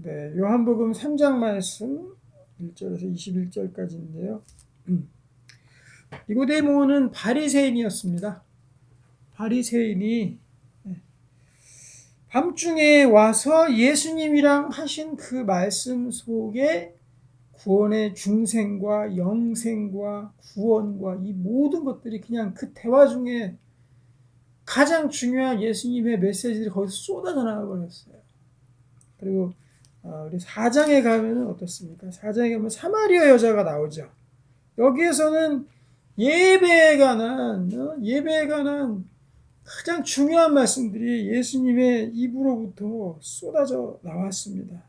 네, 요한복음 3장 말씀 1절에서 21절까지인데요. 니고데모는 바리새인이었습니다. 바리새인이 밤중에 와서 예수님이랑 하신 그 말씀 속에 구원의 중생과 영생과 구원과 이 모든 것들이 그냥 그 대화 중에 가장 중요한 예수님의 메시지들이 거기서 쏟아져 나와 버렸어요. 그리고 우리 4장에 가면 어떻습니까? 4장에 가면 사마리아 여자가 나오죠. 여기에서는 예배에 관한 가장 중요한 말씀들이 예수님의 입으로부터 쏟아져 나왔습니다.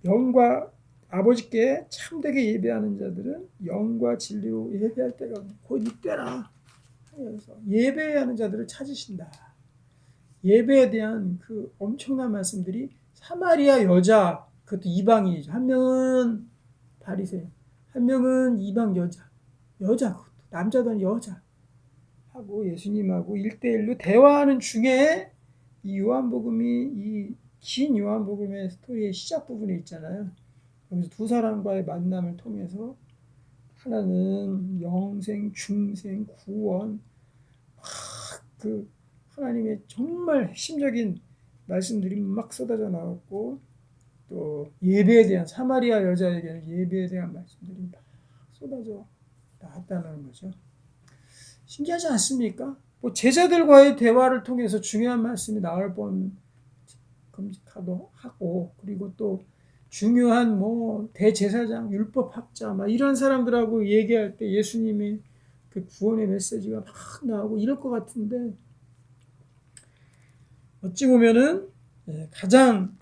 영과 아버지께 참되게 예배하는 자들은 영과 진리로 예배할 때가 곧 이때라. 그래서 예배하는 자들을 찾으신다. 예배에 대한 그 엄청난 말씀들이 사마리아 여자, 그것도 이방인이죠. 한 명은 바리새인, 한 명은 이방 여자, 그것도 남자도 아닌 여자 하고 예수님하고 1대1로 대화하는 중에 이 요한복음이 이 긴 요한복음의 스토리의 시작 부분에 있잖아요. 여기서 두 사람과의 만남을 통해서 하나는 영생, 중생, 구원, 그 하나님의 정말 핵심적인 말씀들이 막 쏟아져 나왔고, 또 예배에 대한, 사마리아 여자에게는 예배에 대한 말씀들이 막 쏟아져 나왔다는 거죠. 신기하지 않습니까? 뭐 제자들과의 대화를 통해서 중요한 말씀이 나올 뻔금직하도 하고, 그리고 또 중요한 뭐 대제사장, 율법학자 막 이런 사람들하고 얘기할 때 예수님이 그 구원의 메시지가 막 나오고 이럴 것 같은데, 어찌 보면은 가장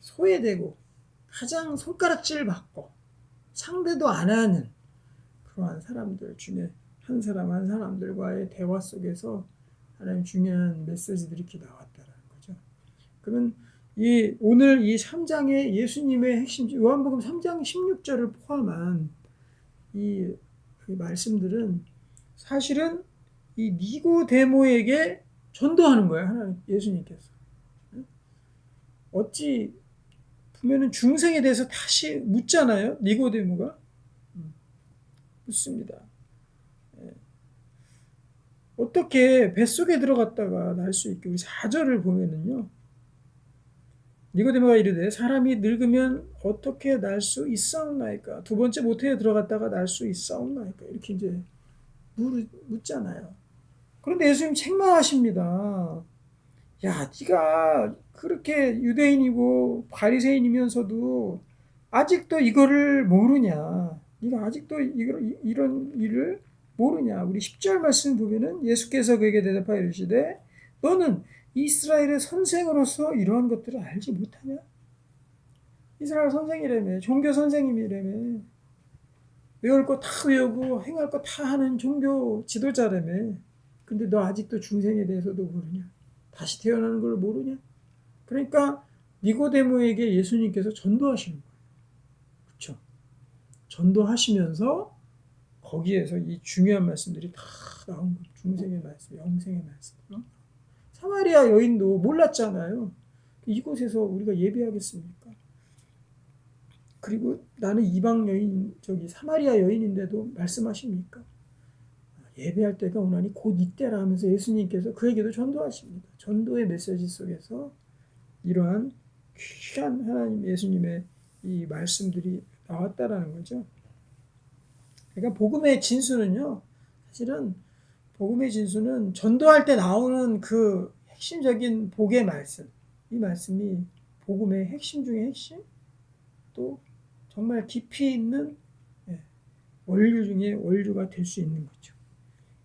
소외되고 가장 손가락질 받고 상대도 안 하는 그러한 사람들 중에 한 사람들과의 대화 속에서 하나님 중요한 메시지들이 이렇게 나왔다는 거죠. 그러면 오늘 이 3장의 예수님의 핵심, 요한복음 3장 16절을 포함한 이 말씀들은 사실은 이 니고데모에게 전도하는 거예요. 하나님, 예수님께서. 어찌 보면은 중생에 대해서 다시 묻잖아요. 니고데모가. 묻습니다. 어떻게 뱃속에 들어갔다가 날 수 있게, 우리 4절을 보면은요. 니고데모가 이르되 사람이 늙으면 어떻게 날 수 있사옵나이까? 두 번째 모태에 들어갔다가 날 수 있사옵나이까? 이렇게 이제 묻잖아요. 그런데 예수님 책망하십니다. 야, 네가 그렇게 유대인이고 바리새인이면서도 아직도 이거를 모르냐? 네가 아직도 이런 일을 모르냐? 우리 10절 말씀 보면은 예수께서 그에게 대답하여 이르시되 너는 이스라엘의 선생으로서 이러한 것들을 알지 못하냐? 이스라엘 선생이라며, 종교 선생님이라며, 외울 거 다 외우고 행할 거 다 하는 종교 지도자라며. 근데 너 아직도 중생에 대해서도 모르냐? 다시 태어나는 걸 모르냐? 그러니까 니고데모에게 예수님께서 전도하시는 거예요. 그렇죠? 전도하시면서 거기에서 이 중요한 말씀들이 다 나온 거예요. 중생의 말씀, 영생의 말씀. 사마리아 여인도 몰랐잖아요. 이곳에서 우리가 예배하겠습니까? 그리고 나는 이방 여인, 사마리아 여인인데도 말씀하십니까? 예배할 때가 오나니 곧 이때라 하면서 예수님께서 그에게도 전도하십니다. 전도의 메시지 속에서 이러한 귀한 하나님 예수님의 이 말씀들이 나왔다라는 거죠. 그러니까 복음의 진수는요, 사실은 복음의 진수는 전도할 때 나오는 그 핵심적인 복의 말씀, 이 말씀이 복음의 핵심 중에 핵심, 또 정말 깊이 있는 원류 중에 원류가 될 수 있는 거죠.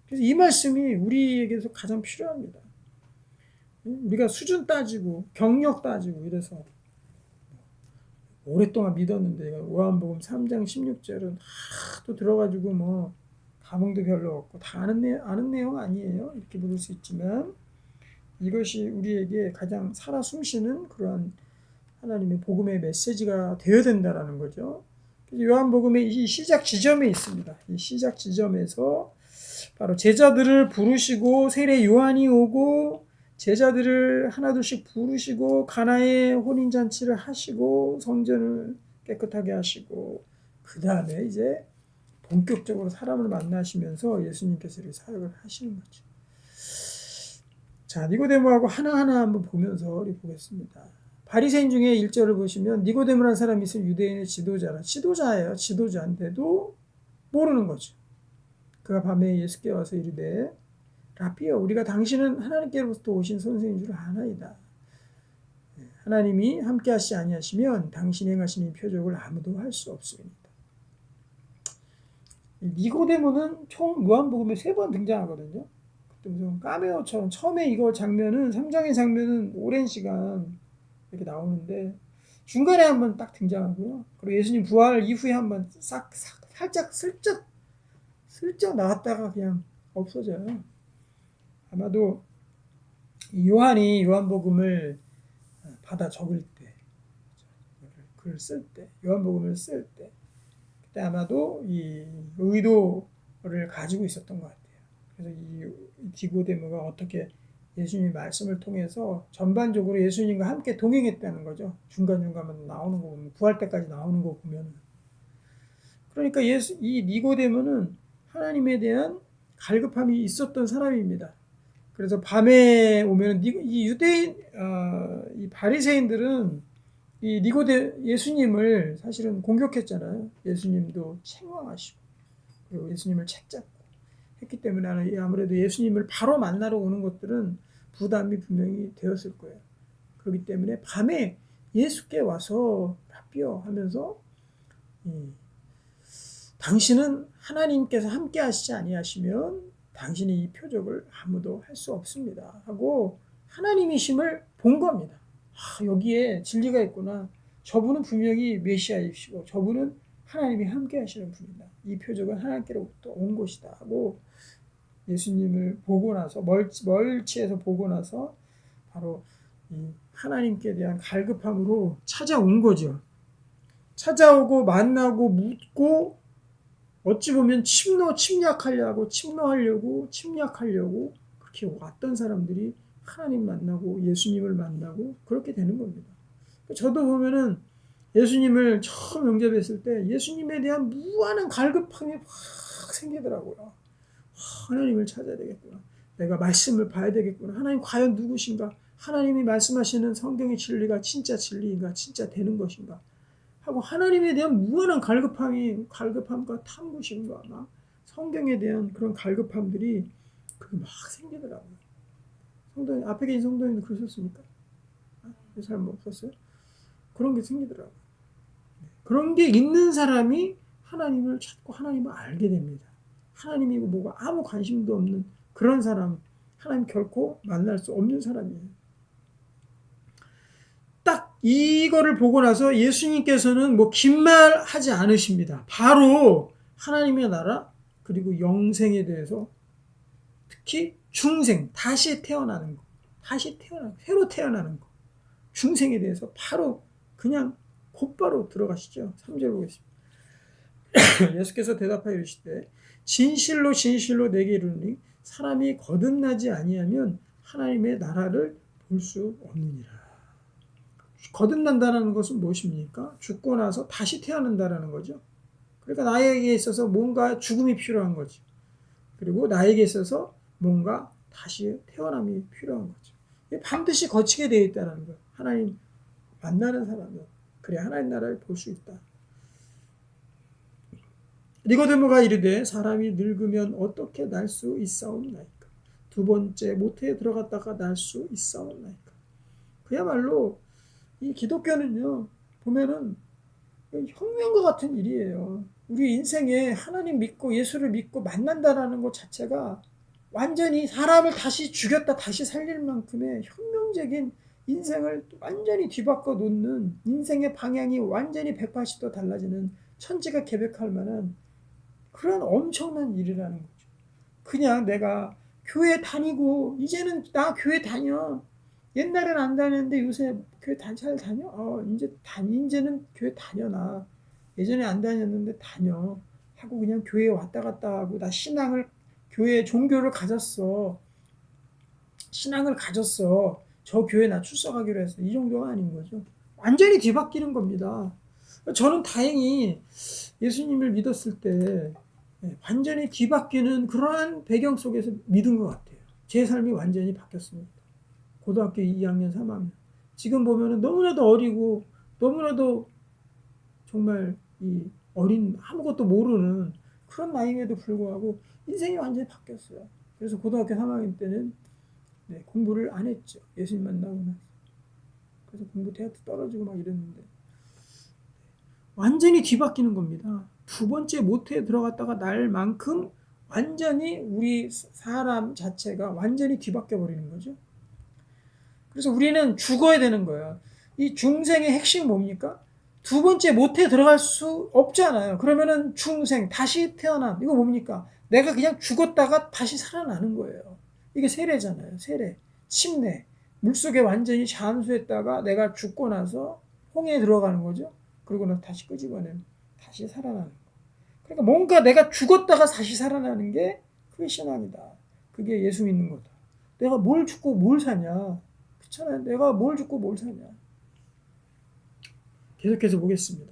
그래서 이 말씀이 우리에게서 가장 필요합니다. 우리가 수준 따지고 경력 따지고 이래서 오랫동안 믿었는데 요한복음 3장 16절은 또 들어가지고 뭐 감흥도 별로 없고 다 아는 내용 아니에요. 이렇게 부를 수 있지만 이것이 우리에게 가장 살아 숨쉬는 그러한 하나님의 복음의 메시지가 되어야 된다라는 거죠. 요한복음의 이 시작 지점에 있습니다. 이 시작 지점에서 바로 제자들을 부르시고 세례 요한이 오고 제자들을 하나둘씩 부르시고 가나의 혼인잔치를 하시고 성전을 깨끗하게 하시고 그 다음에 이제 본격적으로 사람을 만나시면서 예수님께서 이렇게 사역을 하시는 거죠. 자, 니고데모하고 하나하나 한번 보면서 우리 보겠습니다. 바리새인 중에 1절을 보시면 니고데모라는 사람이 있으면 유대인의 지도자예요. 지도자인데도 모르는 거죠. 그가 밤에 예수께 와서 이르되 라비여 우리가 당신은 하나님께로부터 오신 선생인 줄 아나이다. 하나님이 함께 하시지 아니하시면 당신이 행하신 이 표적을 아무도 할 수 없습니다. 니고데모는 총 요한복음에 3번 등장하거든요. 무슨 카메오처럼 처음에 이거 장면은 3장의 장면은 오랜 시간 이렇게 나오는데 중간에 한번 딱 등장하고요. 그리고 예수님 부활 이후에 한번 살짝 슬쩍 나왔다가 그냥 없어져요. 아마도 요한이 요한복음을 받아 적을 때, 글을 쓸 때, 요한복음을 쓸 때, 그때 아마도 이 의도를 가지고 있었던 것 같아요. 그래서 이 니고데모가 어떻게 예수님 말씀을 통해서 전반적으로 예수님과 함께 동행했다는 거죠. 중간중간 나오는 거 보면, 구할 때까지 나오는 거 보면. 그러니까 이 니고데모는 하나님에 대한 갈급함이 있었던 사람입니다. 그래서 밤에 오면 이 유대인, 이 바리새인들은 이 예수님을 사실은 공격했잖아요. 예수님도 책망하시고, 그리고 예수님을 책잡고 했기 때문에 아무래도 예수님을 바로 만나러 오는 것들은 부담이 분명히 되었을 거예요. 그렇기 때문에 밤에 예수께 와서 라비여 하면서 당신은 하나님께서 함께 하시지 아니하시면 당신이 이 표적을 아무도 할 수 없습니다 하고 하나님이심을 본 겁니다. 여기에 진리가 있구나. 저분은 분명히 메시아이시고 저분은 하나님이 함께 하시는 분이다. 이 표적은 하나님께로부터 온 것이다 하고 예수님을 보고 나서 멀치에서 보고 나서 바로 이 하나님께 대한 갈급함으로 찾아온 거죠. 찾아오고 만나고 묻고 어찌 보면 침략하려고 그렇게 왔던 사람들이 하나님 만나고 예수님을 만나고 그렇게 되는 겁니다. 저도 보면은 예수님을 처음 영접했을 때 예수님에 대한 무한한 갈급함이 확 생기더라고요. 하나님을 찾아야 되겠구나. 내가 말씀을 봐야 되겠구나. 하나님 과연 누구신가? 하나님이 말씀하시는 성경의 진리가 진짜 진리인가? 진짜 되는 것인가? 하고 하나님에 대한 무한한 갈급함과 탐구심과 막 성경에 대한 그런 갈급함들이 막 생기더라고요. 앞에 계신 성도님도 그러셨습니까? 잘 없었어요? 그런 게 생기더라고요. 그런 게 있는 사람이 하나님을 찾고 하나님을 알게 됩니다. 하나님이고 뭐가 아무 관심도 없는 그런 사람, 하나님 결코 만날 수 없는 사람이에요. 딱 이거를 보고 나서 예수님께서는 뭐 긴 말 하지 않으십니다. 바로 하나님의 나라 그리고 영생에 대해서 특히 중생, 다시 태어나는 거, 새로 태어나는 거, 중생에 대해서 바로 그냥 곧바로 들어가시죠. 3절 보겠습니다. 예수께서 대답하여 이르시되 진실로 진실로 내게 이르노니 사람이 거듭나지 아니하면 하나님의 나라를 볼 수 없느니라. 거듭난다는 것은 무엇입니까? 죽고 나서 다시 태어난다는 거죠. 그러니까 나에게 있어서 뭔가 죽음이 필요한 거죠. 그리고 나에게 있어서 뭔가 다시 태어남이 필요한 거죠. 반드시 거치게 되어 있다는 거예요. 하나님 만나는 사람은 그래 하나님 나라를 볼 수 있다. 니고데모가 이르되 사람이 늙으면 어떻게 날 수 있사옵나이까? 두 번째 모태에 들어갔다가 날 수 있사옵나이까? 그야말로 이 기독교는요 보면은 혁명과 같은 일이에요. 우리 인생에 하나님 믿고 예수를 믿고 만난다라는 것 자체가 완전히 사람을 다시 죽였다 다시 살릴 만큼의 혁명적인 인생을 완전히 뒤바꿔 놓는 인생의 방향이 완전히 180도 달라지는 천지가 개벽할 만한 그런 엄청난 일이라는 거죠. 그냥 내가 교회 다니고 이제는 나 교회 다녀. 옛날엔 안 다녔는데 요새 교회 잘 다녀. 이제는 교회 다녀 나. 예전에 안 다녔는데 다녀. 하고 그냥 교회에 왔다 갔다 하고 나 교회 종교를 가졌어. 신앙을 가졌어. 저 교회 나 출석하기로 했어. 이 정도가 아닌 거죠. 완전히 뒤바뀌는 겁니다. 저는 다행히 예수님을 믿었을 때 완전히 뒤바뀌는 그러한 배경 속에서 믿은 것 같아요. 제 삶이 완전히 바뀌었습니다. 고등학교 2학년, 3학년. 지금 보면은 너무나도 어리고 너무나도 정말 이 어린 아무것도 모르는 그런 나이에도 불구하고 인생이 완전히 바뀌었어요. 그래서 고등학교 3학년 때는 공부를 안 했죠. 예수님 만나고 나서. 그래서 공부 대학도 떨어지고 막 이랬는데 완전히 뒤바뀌는 겁니다. 두 번째 모태에 들어갔다가 날만큼 완전히 우리 사람 자체가 완전히 뒤바뀌어 버리는 거죠. 그래서 우리는 죽어야 되는 거예요. 이 중생의 핵심이 뭡니까? 두 번째 모태에 들어갈 수 없잖아요. 그러면은 중생, 다시 태어남. 이거 뭡니까? 내가 그냥 죽었다가 다시 살아나는 거예요. 이게 세례잖아요. 세례. 침례. 물속에 완전히 잠수했다가 내가 죽고 나서 홍해에 들어가는 거죠. 그리고 나서 다시 끄집어내면 다시 살아나는 거. 그러니까 뭔가 내가 죽었다가 다시 살아나는 게 그게 신앙이다. 그게 예수 믿는 거다. 내가 뭘 죽고 뭘 사냐. 그렇잖아요. 내가 뭘 죽고 뭘 사냐. 계속해서 보겠습니다.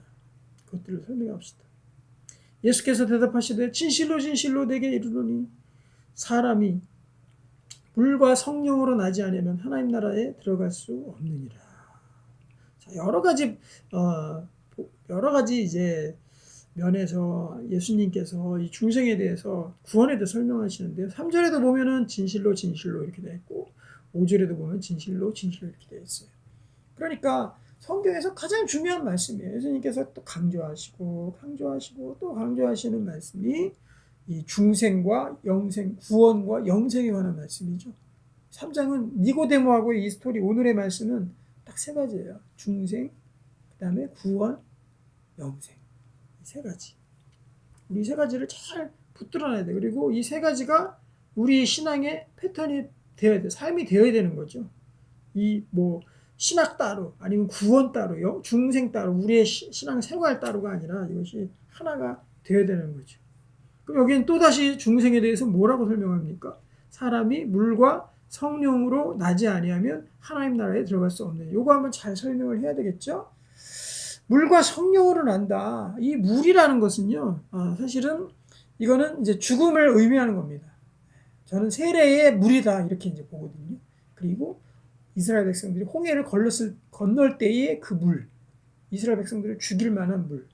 그것들을 설명합시다. 예수께서 대답하시되 진실로 진실로 내게 이르노니 사람이 물과 성령으로 나지 않으면 하나님 나라에 들어갈 수 없느니라. 자, 여러 가지 이제 면에서 예수님께서 이 중생에 대해서 구원에 대해 설명하시는데요. 3절에도 보면은 진실로 진실로 이렇게 되어 있고 5절에도 보면 진실로 진실로 이렇게 되어 있어요. 그러니까 성경에서 가장 중요한 말씀이에요. 예수님께서 또 강조하시고 또 강조하시는 말씀이 이 중생과 영생, 구원과 영생에 관한 말씀이죠. 3장은 니고데모하고의 이 스토리, 오늘의 말씀은 딱 세 가지예요. 중생, 그 다음에 구원, 영생. 세 가지. 우리 세 가지를 잘 붙들어놔야 돼. 그리고 이 세 가지가 우리 신앙의 패턴이 되어야 돼. 삶이 되어야 되는 거죠. 이 신학 따로 아니면 구원 따로 중생 따로 우리의 신앙 생활 따로가 아니라 이것이 하나가 되어야 되는 거죠. 그럼 여기는 또다시 중생에 대해서 뭐라고 설명합니까? 사람이 물과 성령으로 나지 아니하면 하나님 나라에 들어갈 수 없네. 요거 한번 잘 설명을 해야 되겠죠? 물과 성령으로 난다. 이 물이라는 것은요, 사실은 이거는 이제 죽음을 의미하는 겁니다. 저는 세례의 물이다 이렇게 이제 보거든요. 그리고 이스라엘 백성들이 홍해를 건널 때의 그 물, 이스라엘 백성들을 죽일 만한 물.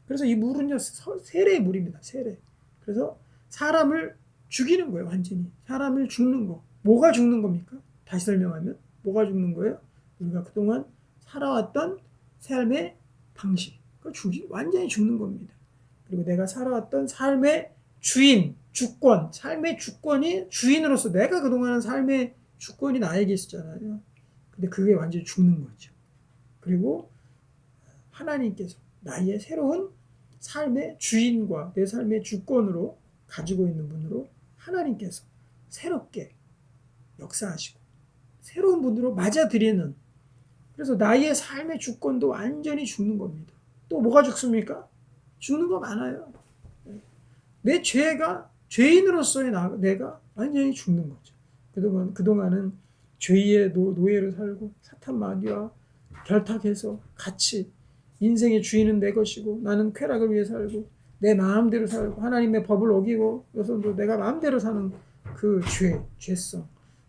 그래서 이 물은요 세례의 물입니다. 세례. 그래서 사람을 죽이는 거예요. 완전히 사람을 죽는 거. 뭐가 죽는 겁니까? 다시 설명하면 뭐가 죽는 거예요? 우리가 그동안 살아왔던 삶의 방식, 완전히 죽는 겁니다. 그리고 내가 살아왔던 삶의 주인, 주권, 삶의 주권이 주인으로서 내가 그동안 삶의 주권이 나에게 있었잖아요. 근데 그게 완전히 죽는 거죠. 그리고 하나님께서 나의 새로운 삶의 주인과 내 삶의 주권으로 가지고 있는 분으로 하나님께서 새롭게 역사하시고 새로운 분으로 맞아들이는, 그래서 나의 삶의 주권도 완전히 죽는 겁니다. 또 뭐가 죽습니까? 죽는 거 많아요. 내 죄가 죄인으로서의 내가 완전히 죽는 거죠. 그동안은 죄의 노예로 살고 사탄 마귀와 결탁해서 같이 인생의 주인은 내 것이고 나는 쾌락을 위해 살고 내 마음대로 살고 하나님의 법을 어기고 여기서도 내가 마음대로 사는 그 죄성,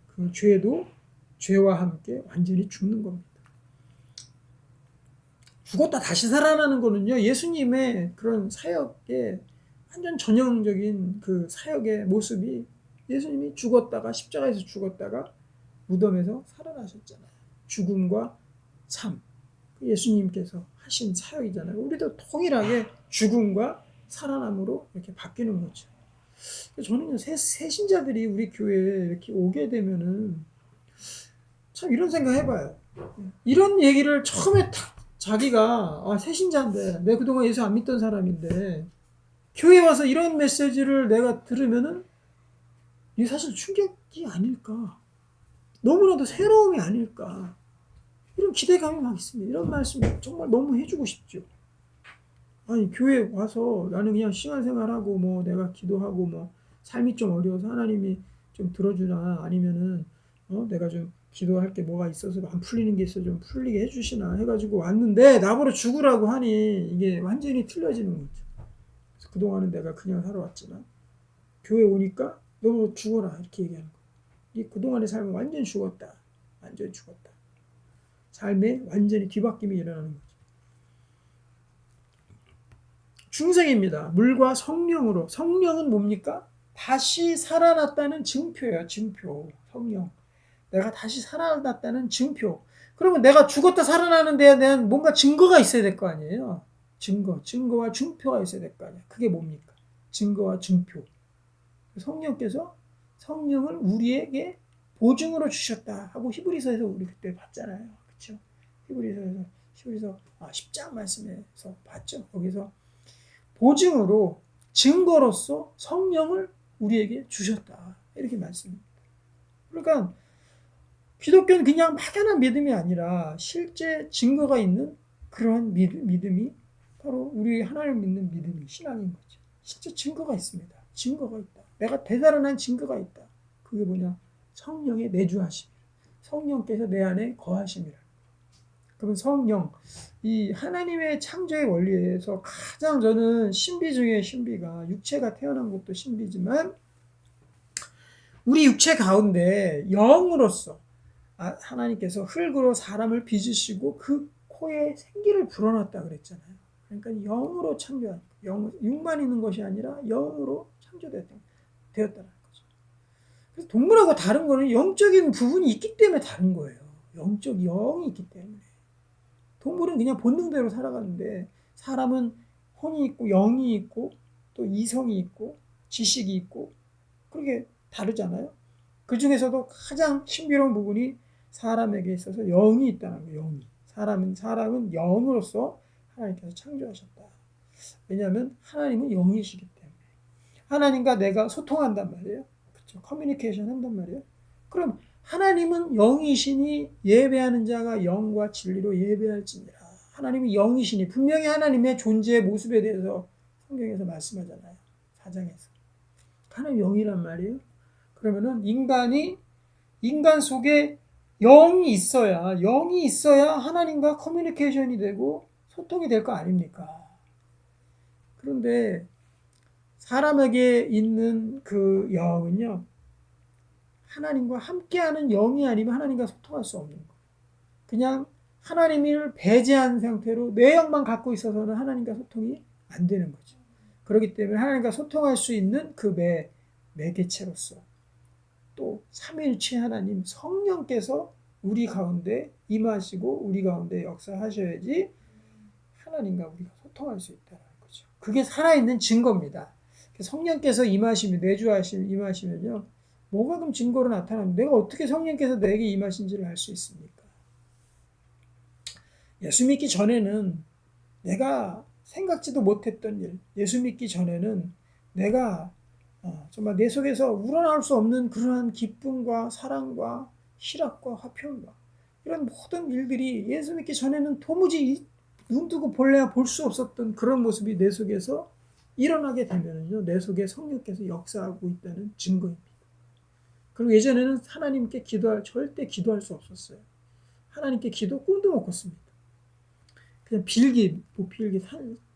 그 죄도 죄와 함께 완전히 죽는 겁니다. 죽었다 다시 살아나는 거는요, 예수님의 그런 사역의 완전 전형적인 그 사역의 모습이 예수님이 죽었다가 십자가에서 죽었다가 무덤에서 살아나셨잖아요. 죽음과 삶, 예수님께서 하신 사역이잖아요. 우리도 동일하게 죽음과 살아남으로 이렇게 바뀌는 거죠. 저는 새신자들이 우리 교회에 이렇게 오게 되면은 참 이런 생각 해봐요. 이런 얘기를 처음에 자기가 새신자인데 내가 그동안 예수 안 믿던 사람인데 교회 와서 이런 메시지를 내가 들으면은 이게 사실 충격이 아닐까, 너무나도 새로움이 아닐까, 이런 기대감이 막 있습니다. 이런 말씀 정말 너무 해주고 싶죠. 아니 교회 와서 나는 그냥 신앙생활하고 내가 기도하고 삶이 좀 어려워서 하나님이 좀 들어주나, 아니면은 내가 좀 기도할 게 뭐가 있어서 안 풀리는 게 있어 좀 풀리게 해주시나 해가지고 왔는데 나보러 죽으라고 하니 이게 완전히 틀려지는 거죠. 그래서 그동안은 내가 그냥 살아왔지만 교회 오니까 너 죽어라 이렇게 얘기하는 거예요. 이 그동안의 삶은 완전히 죽었다. 완전히 죽었다. 삶에 완전히 뒤바뀜이 일어나는 거죠. 중생입니다. 물과 성령으로. 성령은 뭡니까? 다시 살아났다는 증표예요. 증표. 성령. 내가 다시 살아났다는 증표. 그러면 내가 죽었다 살아나는 데에 대한 뭔가 증거가 있어야 될 거 아니에요. 증거와 증표가 있어야 될 거 아니에요. 그게 뭡니까? 증거와 증표. 성령께서 성령을 우리에게 보증으로 주셨다 하고 히브리서에서 우리 그때 봤잖아요. 그렇죠? 히브리서 10장 말씀에서 봤죠. 거기서 보증으로 증거로서 성령을 우리에게 주셨다. 이렇게 말씀합니다. 그러니까 기독교는 그냥 막연한 믿음이 아니라 실제 증거가 있는 그러한 믿음이 바로 우리 하나님을 믿는 믿음이 신앙인 거죠. 실제 증거가 있습니다. 증거가 있다. 내가 되살아난 증거가 있다. 그게 뭐냐? 성령의 내주하심. 성령께서 내 안에 거하심이라. 그러면 성령, 이 하나님의 창조의 원리에서 가장 저는 신비 중에 신비가 육체가 태어난 것도 신비지만 우리 육체 가운데 영으로서 하나님께서 흙으로 사람을 빚으시고 그 코에 생기를 불어넣었다 그랬잖아요. 그러니까 영으로 창조한 육만 있는 것이 아니라 영으로 창조되었다는 거죠. 그래서 동물하고 다른 거는 영적인 부분이 있기 때문에 다른 거예요. 영적 영이 있기 때문에. 동물은 그냥 본능대로 살아가는데 사람은 혼이 있고 영이 있고 또 이성이 있고 지식이 있고 그렇게 다르잖아요. 그 중에서도 가장 신비로운 부분이 사람에게 있어서 영이 있다는 거예요. 영이. 사람은 영으로서 하나님께서 창조하셨다. 왜냐하면 하나님은 영이시기 때문에. 하나님과 내가 소통한단 말이에요. 그렇죠? 커뮤니케이션 한단 말이에요. 그럼 하나님은 영이시니 예배하는 자가 영과 진리로 예배할지니라. 하나님은 영이시니 분명히 하나님의 존재의 모습에 대해서 성경에서 말씀하잖아요. 4장에서. 하나님 영이란 말이에요. 그러면은 인간 속에 영이 있어야 하나님과 커뮤니케이션이 되고 소통이 될 거 아닙니까? 그런데 사람에게 있는 그 영은요, 하나님과 함께하는 영이 아니면 하나님과 소통할 수 없는 거예요. 그냥 하나님을 배제한 상태로 내 영만 갖고 있어서는 하나님과 소통이 안 되는 거죠. 그렇기 때문에 하나님과 소통할 수 있는 그 매개체로서 또 삼위일체 하나님 성령께서 우리 가운데 임하시고 우리 가운데 역사하셔야지 하나님과 우리가 소통할 수 있다는 거죠. 그게 살아있는 증거입니다. 성령께서 임하시면요. 뭐가 그럼 증거로 나타납니까? 내가 어떻게 성령께서 내게 임하신지를 알 수 있습니까? 예수 믿기 전에는 내가 생각지도 못했던 일, 예수 믿기 전에는 내가 정말 내 속에서 우러나올 수 없는 그러한 기쁨과 사랑과 희락과 화평과 이런 모든 일들이 예수 믿기 전에는 도무지 눈 뜨고 볼래야 볼 수 없었던 그런 모습이 내 속에서 일어나게 되면요, 내 속에 성령께서 역사하고 있다는 증거입니다. 그리고 예전에는 하나님께 절대 기도할 수 없었어요. 하나님께 기도 꿈도 못 꿨습니다. 그냥 보필기,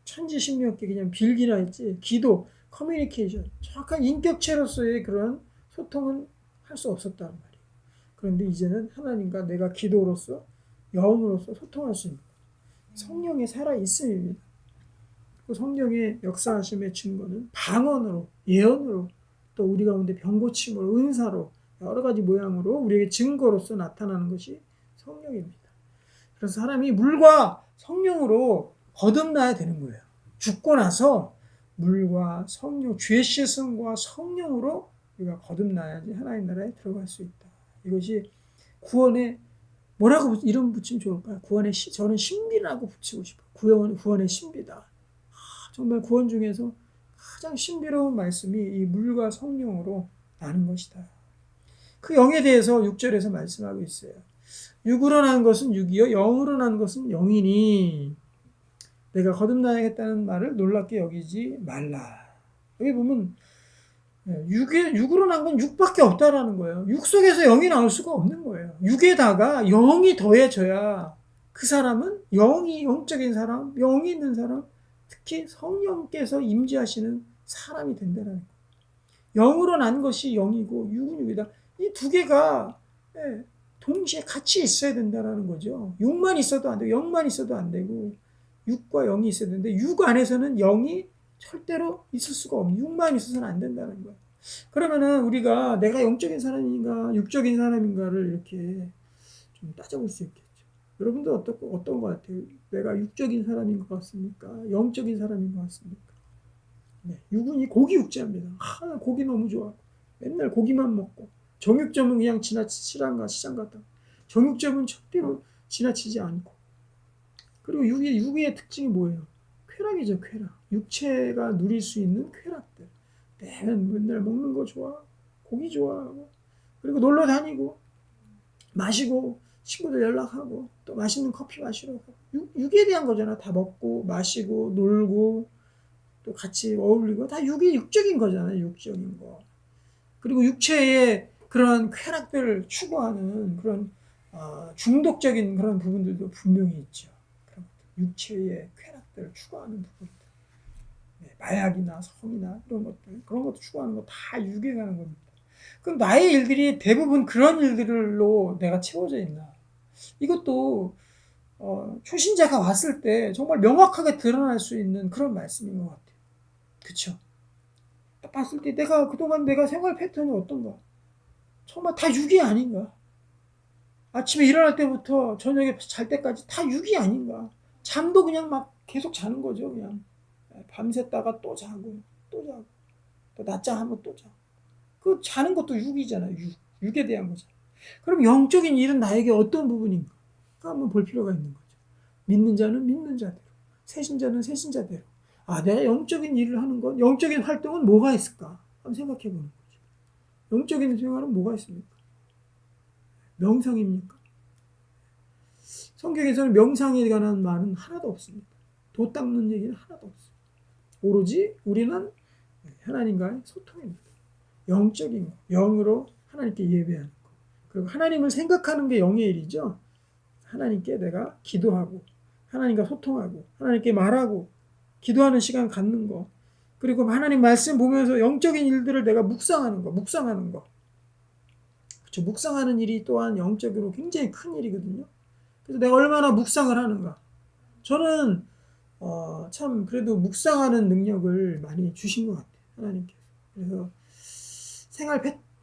천지신명께 그냥 빌기나 했지, 기도, 커뮤니케이션, 정확한 인격체로서의 그런 소통은 할 수 없었단 말이에요. 그런데 이제는 하나님과 내가 기도로서, 영으로서 소통할 수 있는 성령이 살아있음입니다. 그 성령의 역사하심의 증거는 방언으로, 예언으로, 또 우리 가운데 병고침으로, 은사로, 여러 가지 모양으로 우리에게 증거로서 나타나는 것이 성령입니다. 그래서 사람이 물과 성령으로 거듭나야 되는 거예요. 죽고 나서 물과 성령, 죄 씻음과 성령으로 우리가 거듭나야지 하나님 나라에 들어갈 수 있다. 이것이 구원의 뭐라고 이름 붙이면 좋을까요? 저는 신비라고 붙이고 싶어요. 구원의 신비다. 정말 구원 중에서 가장 신비로운 말씀이 이 물과 성령으로 나는 것이다. 그 영에 대해서 6절에서 말씀하고 있어요. 육으로 난 것은 육이요 영으로 난 것은 영이니 내가 거듭나야겠다는 말을 놀랍게 여기지 말라. 여기 보면 육으로 난 건 육밖에 없다라는 거예요. 육 속에서 영이 나올 수가 없는 거예요. 육에다가 영이 더해져야 그 사람은 영적인 사람, 영이 있는 사람, 특히 성령께서 임재하시는 사람이 된다는 거예요. 영으로 난 것이 영이고 육은 육이다. 이 두 개가 동시에 같이 있어야 된다는 거죠. 육만 있어도 안 되고 영만 있어도 안 되고 육과 영이 있어야 되는데 육 안에서는 영이 절대로 있을 수가 없는, 육만 있어서는 안 된다는 거예요. 그러면은 우리가 내가 영적인 사람인가 육적인 사람인가를 이렇게 좀 따져볼 수 있겠죠. 여러분들 어떤 것 같아요? 내가 육적인 사람인 것 같습니까? 영적인 사람인 것 같습니까? 네, 육은 이 고기 육자입니다. 고기 너무 좋아. 맨날 고기만 먹고. 정육점은 그냥 지나치란가 시장 갔다. 정육점은 절대로 지나치지 않고. 그리고 육의 특징이 뭐예요? 쾌락이죠, 쾌락. 육체가 누릴 수 있는 쾌락들. 맨날 먹는 거 좋아. 고기 좋아하고. 그리고 놀러 다니고. 마시고. 친구들 연락하고. 또 맛있는 커피 마시러 가고. 육에 대한 거잖아. 다 먹고, 마시고, 놀고. 또 같이 어울리고 다 육적인 거잖아요. 육적인 거. 그리고 육체의 그런 쾌락들을 추구하는 그런 중독적인 그런 부분들도 분명히 있죠. 그런 육체의 쾌락들을 추구하는 부분들. 마약이나 성이나 이런 것들, 그런 것도 추구하는 거 다 육에 가는 겁니다. 그럼 나의 일들이 대부분 그런 일들로 내가 채워져 있나? 이것도 초신자가 왔을 때 정말 명확하게 드러날 수 있는 그런 말씀인 것 같아요. 그쵸? 봤을 때 그동안 내가 생활 패턴이 어떤가? 정말 다 육이 아닌가? 아침에 일어날 때부터 저녁에 잘 때까지 다 육이 아닌가? 잠도 그냥 막 계속 자는 거죠, 그냥. 밤새다가 또 자고, 또 자고, 또 낮잠 하면 또 자고. 그 자는 것도 육이잖아요, 육에 대한 거잖아요. 그럼 영적인 일은 나에게 어떤 부분인가? 한번 볼 필요가 있는 거죠. 믿는 자는 믿는 자대로, 새신자는 새신자대로. 내가 영적인 일을 하는 건, 영적인 활동은 뭐가 있을까? 한번 생각해 보는 거죠. 영적인 생활은 뭐가 있습니까? 명상입니까? 성경에서는 명상에 관한 말은 하나도 없습니다. 도 닦는 얘기는 하나도 없어요. 오로지 우리는 하나님과의 소통입니다. 영적인 거, 영으로 하나님께 예배하는 거. 그리고 하나님을 생각하는 게 영의 일이죠. 하나님께 내가 기도하고, 하나님과 소통하고, 하나님께 말하고, 기도하는 시간 갖는 거. 그리고 하나님 말씀 보면서 영적인 일들을 내가 묵상하는 거. 그렇죠. 묵상하는 일이 또한 영적으로 굉장히 큰 일이거든요. 그래서 내가 얼마나 묵상을 하는가. 저는 참 그래도 묵상하는 능력을 많이 주신 것 같아요. 하나님께서. 그래서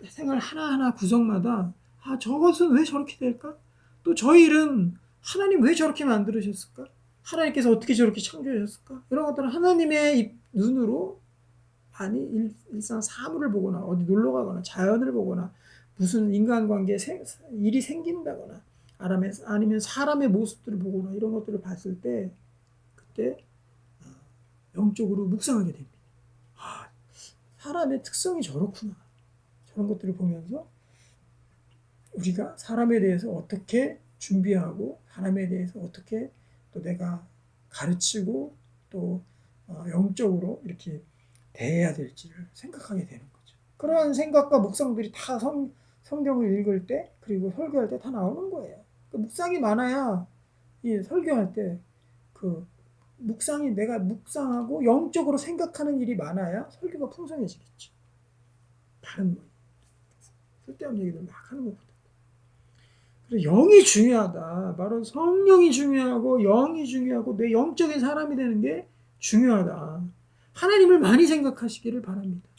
생활 하나하나 구성마다 저것은 왜 저렇게 될까? 또 저 일은 하나님 왜 저렇게 만들으셨을까? 하나님께서 어떻게 저렇게 창조하셨을까? 이런 것들은 하나님의 눈으로 일상 사물을 보거나 어디 놀러 가거나 자연을 보거나 무슨 인간관계에 일이 생긴다거나 아니면 사람의 모습들을 보거나 이런 것들을 봤을 때 그때 영적으로 묵상하게 됩니다. 사람의 특성이 저렇구나. 저런 것들을 보면서 우리가 사람에 대해서 어떻게 준비하고 사람에 대해서 어떻게 또 내가 가르치고 또 영적으로 이렇게 대해야 될지를 생각하게 되는 거죠. 그러한 생각과 묵상들이 다 성경을 읽을 때 그리고 설교할 때 다 나오는 거예요. 그 묵상이 많아야 설교할 때 내가 묵상하고 영적으로 생각하는 일이 많아야 설교가 풍성해지겠죠. 다른 쓸데없는 얘기들 막 하는 것보다. 그래서 영이 중요하다. 바로 성령이 중요하고 영이 중요하고 내 영적인 사람이 되는 게 중요하다. 하나님을 많이 생각하시기를 바랍니다.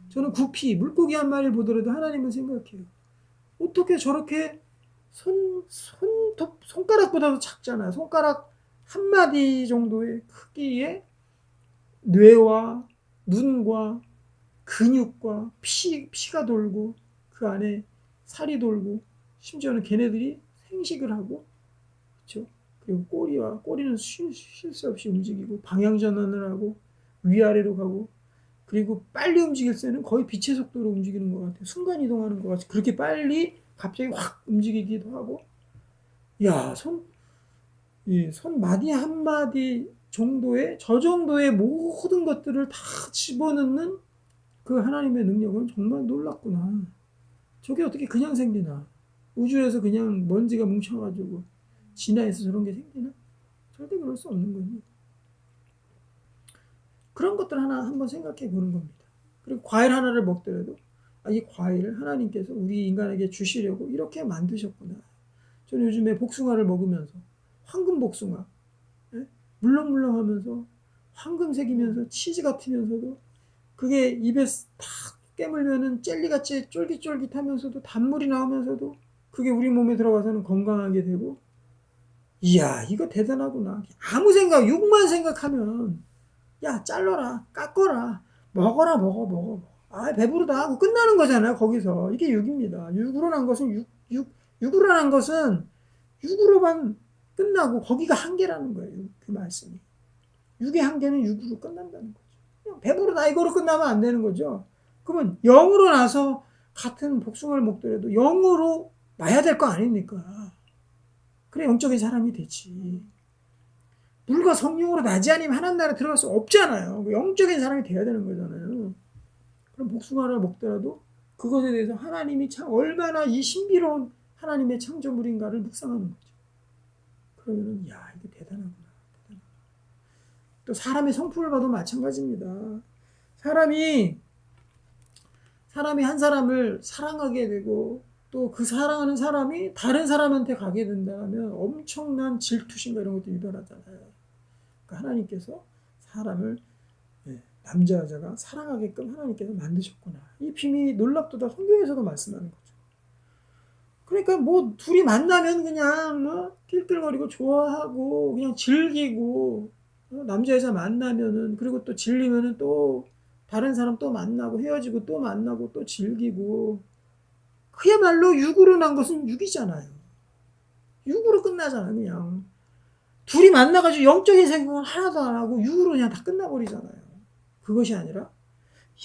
저는 구피, 물고기 한 마리를 보더라도 하나님을 생각해요. 어떻게 저렇게 손가락보다도 작잖아요. 손가락 한 마디 정도의 크기의 뇌와 눈과 근육과 피가 돌고 그 안에 살이 돌고 심지어는 걔네들이 생식을 하고 그렇죠? 그리고 꼬리는 쉴 새 없이 움직이고 방향 전환을 하고 위아래로 가고 그리고 빨리 움직일 때는 거의 빛의 속도로 움직이는 것 같아요. 순간 이동하는 것 같이 그렇게 빨리 갑자기 확 움직이기도 하고 손 마디 한 마디 정도의 저 정도의 모든 것들을 다 집어넣는 그 하나님의 능력은 정말 놀랍구나. 저게 어떻게 그냥 생기나? 우주에서 그냥 먼지가 뭉쳐가지고 진화해서 저런 게 생기나? 절대 그럴 수 없는 거니. 그런 것들 하나 한번 생각해 보는 겁니다. 그리고 과일 하나를 먹더라도 이 과일을 하나님께서 우리 인간에게 주시려고 이렇게 만드셨구나. 저는 요즘에 복숭아를 먹으면서 황금 복숭아, 예? 물렁물렁하면서 황금색이면서 치즈 같으면서도 그게 입에 탁 깨물면은 젤리같이 쫄깃쫄깃하면서도 단물이 나오면서도 그게 우리 몸에 들어가서는 건강하게 되고, 이야 이거 대단하구나. 아무 생각 육만 생각하면 야 잘라라 깎아라 먹어라 먹어 배부르다 하고 끝나는 거잖아요. 거기서 이게 육입니다. 육으로 난 것은 육으로 난 것은 육으로만 끝나고 거기가 한계라는 거예요. 그 말씀이 육의 한계는 육으로 끝난다는 거죠. 그냥 배부르다 이거로 끝나면 안 되는 거죠. 그러면 영으로 나서 같은 복숭아를 먹더라도 영으로 나야 될 거 아닙니까? 그래 영적인 사람이 되지. 물과 성령으로 나지 않으면 하나님 나라에 들어갈 수 없잖아요. 영적인 사람이 돼야 되는 거잖아요. 그럼 복숭아를 먹더라도 그것에 대해서 하나님이 참 얼마나 이 신비로운 하나님의 창조물인가를 묵상하는 거죠. 그러면은 야 이게 대단하구나. 또 사람의 성품을 봐도 마찬가지입니다. 사람이 한 사람을 사랑하게 되고 또 그 사랑하는 사람이 다른 사람한테 가게 된다면 엄청난 질투심과 이런 것도 유발하잖아요. 그러니까 하나님께서 사람을 남자 여자가 사랑하게끔 하나님께서 만드셨구나. 이 비밀이 놀랍도다. 성경에서도 말씀하는 거죠. 그러니까 뭐 둘이 만나면 그냥 뭐 낄낄거리고 좋아하고 그냥 즐기고 남자 여자 만나면은 그리고 또 질리면은 또 다른 사람 또 만나고 헤어지고 또 만나고 또 즐기고 그야말로 육으로 난 것은 육이잖아요. 육으로 끝나잖아요. 그냥 둘이 만나가지고 영적인 생각은 하나도 안 하고 육으로 그냥 다 끝나버리잖아요. 그것이 아니라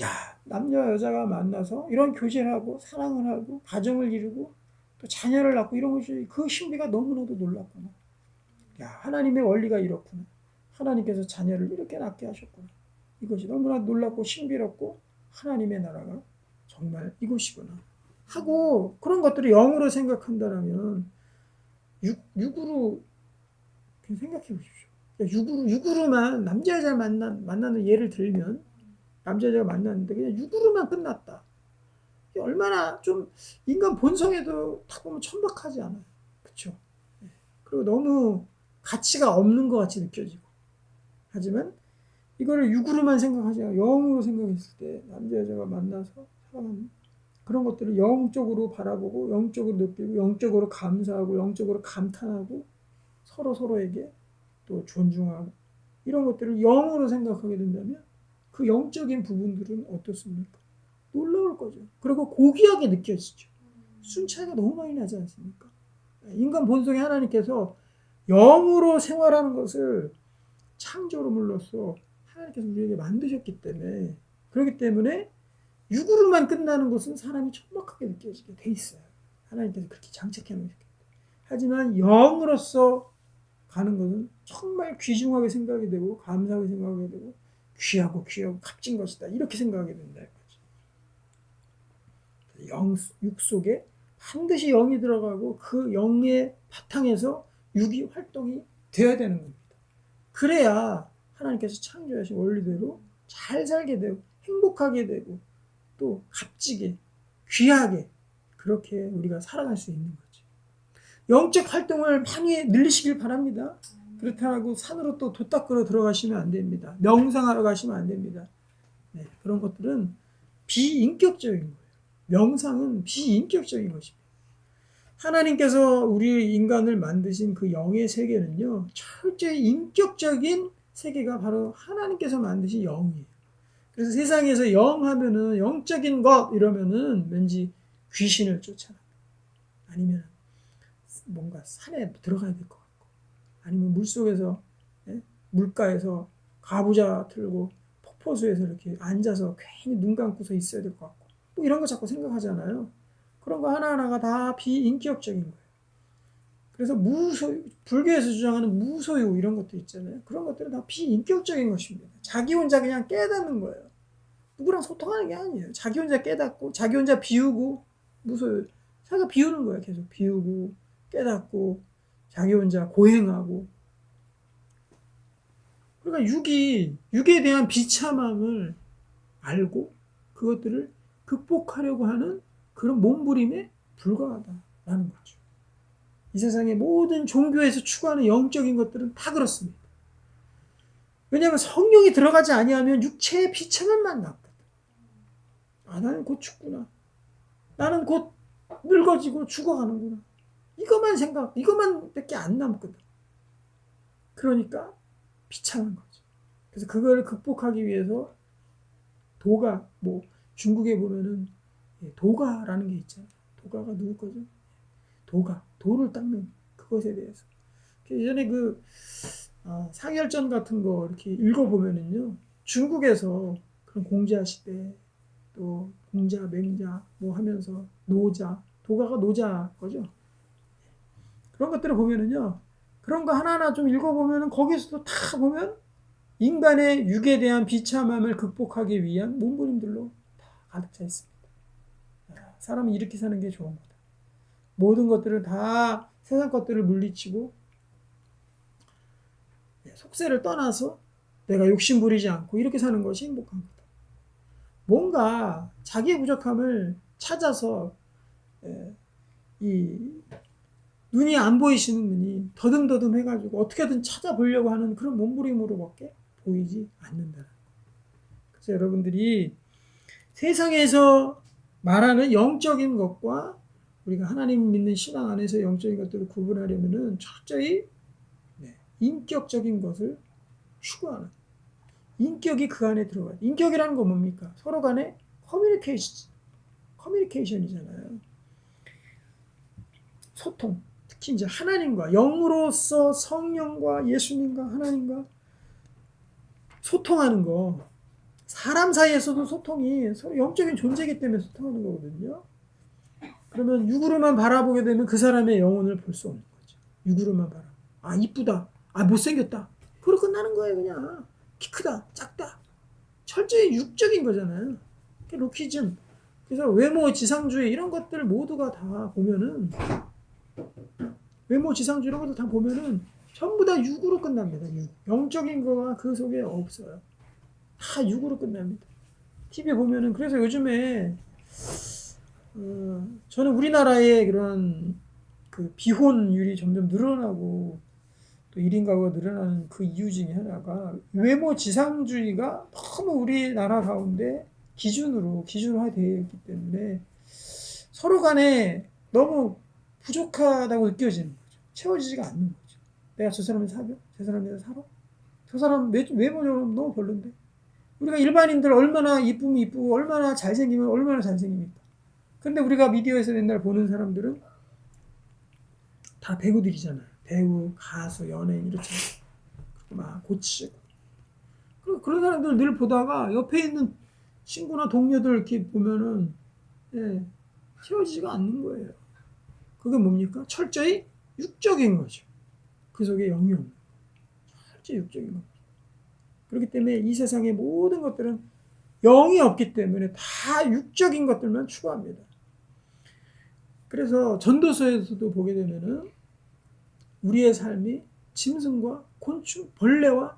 야 남녀 여자가 만나서 이런 교제를 하고 사랑을 하고 가정을 이루고 또 자녀를 낳고 이런 것이 그 신비가 너무나도 놀랍구나. 야 하나님의 원리가 이렇구나. 하나님께서 자녀를 이렇게 낳게 하셨구나. 이것이 너무나 놀랍고 신비롭고 하나님의 나라가 정말 이곳이구나 하고 그런 것들을 영으로 생각한다면 육으로 생각해 보십시오. 육으로만 남자 여자 만나는 예를 들면 남자 여자가 만났는데 그냥 육으로만 끝났다. 얼마나 좀 인간 본성에도 딱 보면 천박하지 않아요. 그렇죠? 그리고 너무 가치가 없는 것 같이 느껴지고. 하지만 이거를 육으로만 생각하지 않고 영으로 생각했을 때 남자 여자가 만나서 사랑하는 그런 것들을 영적으로 바라보고 영적으로 느끼고 영적으로 감사하고 영적으로 감탄하고 서로에게 또 존중하고 이런 것들을 영으로 생각하게 된다면 그 영적인 부분들은 어떻습니까? 놀라울 거죠. 그리고 고귀하게 느껴지죠. 순 차이가 너무 많이 나지 않습니까? 인간 본성에 하나님께서 영으로 생활하는 것을 창조물로서 하나님께서 우리에게 만드셨기 때문에 그렇기 때문에 육으로만 끝나는 것은 사람이 천박하게 느껴지게 돼 있어요. 하나님께서 그렇게 장착해 놓으셨기 때문에. 하지만 영으로서 가는 것은 정말 귀중하게 생각이 되고 감사하게 생각하게 되고 귀하고 값진 것이다 이렇게 생각하게 된다 이거죠. 육 속에 반드시 영이 들어가고 그 영의 바탕에서 육이 활동이 되어야 되는 겁니다. 그래야 하나님께서 창조하신 원리대로 잘 살게 되고 행복하게 되고 또 값지게 귀하게 그렇게 우리가 살아갈 수 있는 거죠. 영적 활동을 많이 늘리시길 바랍니다. 그렇다고 산으로 또 돛 닦으러 들어가시면 안 됩니다. 명상하러 가시면 안 됩니다. 네, 그런 것들은 비인격적인 거예요. 명상은 비인격적인 것입니다. 하나님께서 우리 인간을 만드신 그 영의 세계는요, 철저히 인격적인 세계가 바로 하나님께서 만드신 영이에요. 그래서 세상에서 영 하면은 영적인 것 이러면은 왠지 귀신을 쫓아라. 아니면 뭔가 산에 들어가야 될 것 같고, 아니면 물속에서, 물가에서 가부좌 틀고 폭포수에서 이렇게 앉아서 괜히 눈 감고서 있어야 될 것 같고, 뭐 이런 거 자꾸 생각하잖아요. 그런 거 하나하나가 다 비인격적인 거예요. 그래서 불교에서 주장하는 무소유 이런 것들 있잖아요. 그런 것들은 다 비인격적인 것입니다. 자기 혼자 그냥 깨닫는 거예요. 누구랑 소통하는 게 아니에요. 자기 혼자 깨닫고 자기 혼자 비우고 무슨 자기가 비우는 거야. 계속 비우고 깨닫고 자기 혼자 고행하고. 그러니까 육에 대한 비참함을 알고 그것들을 극복하려고 하는 그런 몸부림에 불과하다라는 거죠. 이 세상의 모든 종교에서 추구하는 영적인 것들은 다 그렇습니다. 왜냐하면 성령이 들어가지 아니하면 육체의 비참함만 남거든. 아, 나는 곧 죽구나. 나는 곧 늙어지고 죽어가는구나. 이것만 밖에 안 남거든. 그러니까 비참한 거죠. 그래서 그걸 극복하기 위해서 도가, 중국에 보면은 도가라는 게 있잖아요. 도가가 누구 거죠? 도를 닦는 그것에 대해서. 예전에 상열전 같은 거 이렇게 읽어보면은요, 중국에서 그런 공자 시대, 또 공자, 맹자 하면서 도가가 노자 거죠. 그런 것들을 보면은요, 그런 거 하나하나 좀 읽어보면은 거기서도 다 보면 인간의 육에 대한 비참함을 극복하기 위한 몸부림들로 다 가득 차 있습니다. 사람은 이렇게 사는 게 좋은 거다. 모든 것들을 다 세상 것들을 물리치고 속세를 떠나서 내가 욕심 부리지 않고 이렇게 사는 것이 행복한 거다. 뭔가 자기의 부족함을 찾아서 이 눈이 안 보이시는 눈이 더듬더듬 해가지고 어떻게든 찾아보려고 하는 그런 몸부림으로밖에 보이지 않는다. 그래서 여러분들이 세상에서 말하는 영적인 것과 우리가 하나님 믿는 신앙 안에서 영적인 것들을 구분하려면은 철저히 인격적인 것을 추구하는, 인격이 그 안에 들어가요. 인격이라는 건 뭡니까? 서로 간의 커뮤니케이션이잖아요. 소통. 특히 이제 하나님과 영으로서 성령과 예수님과 하나님과 소통하는 거. 사람 사이에서도 소통이 서로 영적인 존재이기 때문에 소통하는 거거든요. 그러면 육으로만 바라보게 되면 그 사람의 영혼을 볼 수 없는 거죠. 육으로만 바라. 아, 이쁘다. 아, 못생겼다. 그러고 끝나는 거예요, 그냥. 키 크다, 작다. 철저히 육적인 거잖아요. 루키즘. 그래서 외모 지상주의 이런 것들 모두가 다 보면은 외모 지상주의 이런 것들 다 보면은 전부 다 육으로 끝납니다. 영적인 거가 그 속에 없어요. 다 육으로 끝납니다. TV 보면은 그래서 요즘에 저는 우리나라의 그런 그 비혼율이 점점 늘어나고 또 1인 가구가 늘어나는 그 이유 중에 하나가 외모 지상주의가 너무 우리나라 가운데 기준화되어 있기 때문에 서로 간에 너무 부족하다고 느껴지는 거죠. 채워지지가 않는 거죠. 내가 저 사람을 사겨? 저 사람이랑 살아? 저 사람 외모적으로 너무 별론데? 우리가 일반인들 얼마나 이쁘면 이쁘고 얼마나 잘생기면 얼마나 잘생깁니까? 근데 우리가 미디어에서 맨날 보는 사람들은 다 배우들이잖아요. 배우, 가수, 연예인 이렇잖아요. 그리고 막 고치고. 그런 사람들 늘 보다가 옆에 있는 친구나 동료들 이렇게 보면은 채워지지가 않는 거예요. 그게 뭡니까? 철저히 육적인 거죠. 그 속에 영이 없는 거예요. 철저히 육적인 거죠. 그렇기 때문에 이 세상의 모든 것들은 영이 없기 때문에 다 육적인 것들만 추구합니다. 그래서 전도서에서도 보게 되면은 우리의 삶이 짐승과 곤충, 벌레와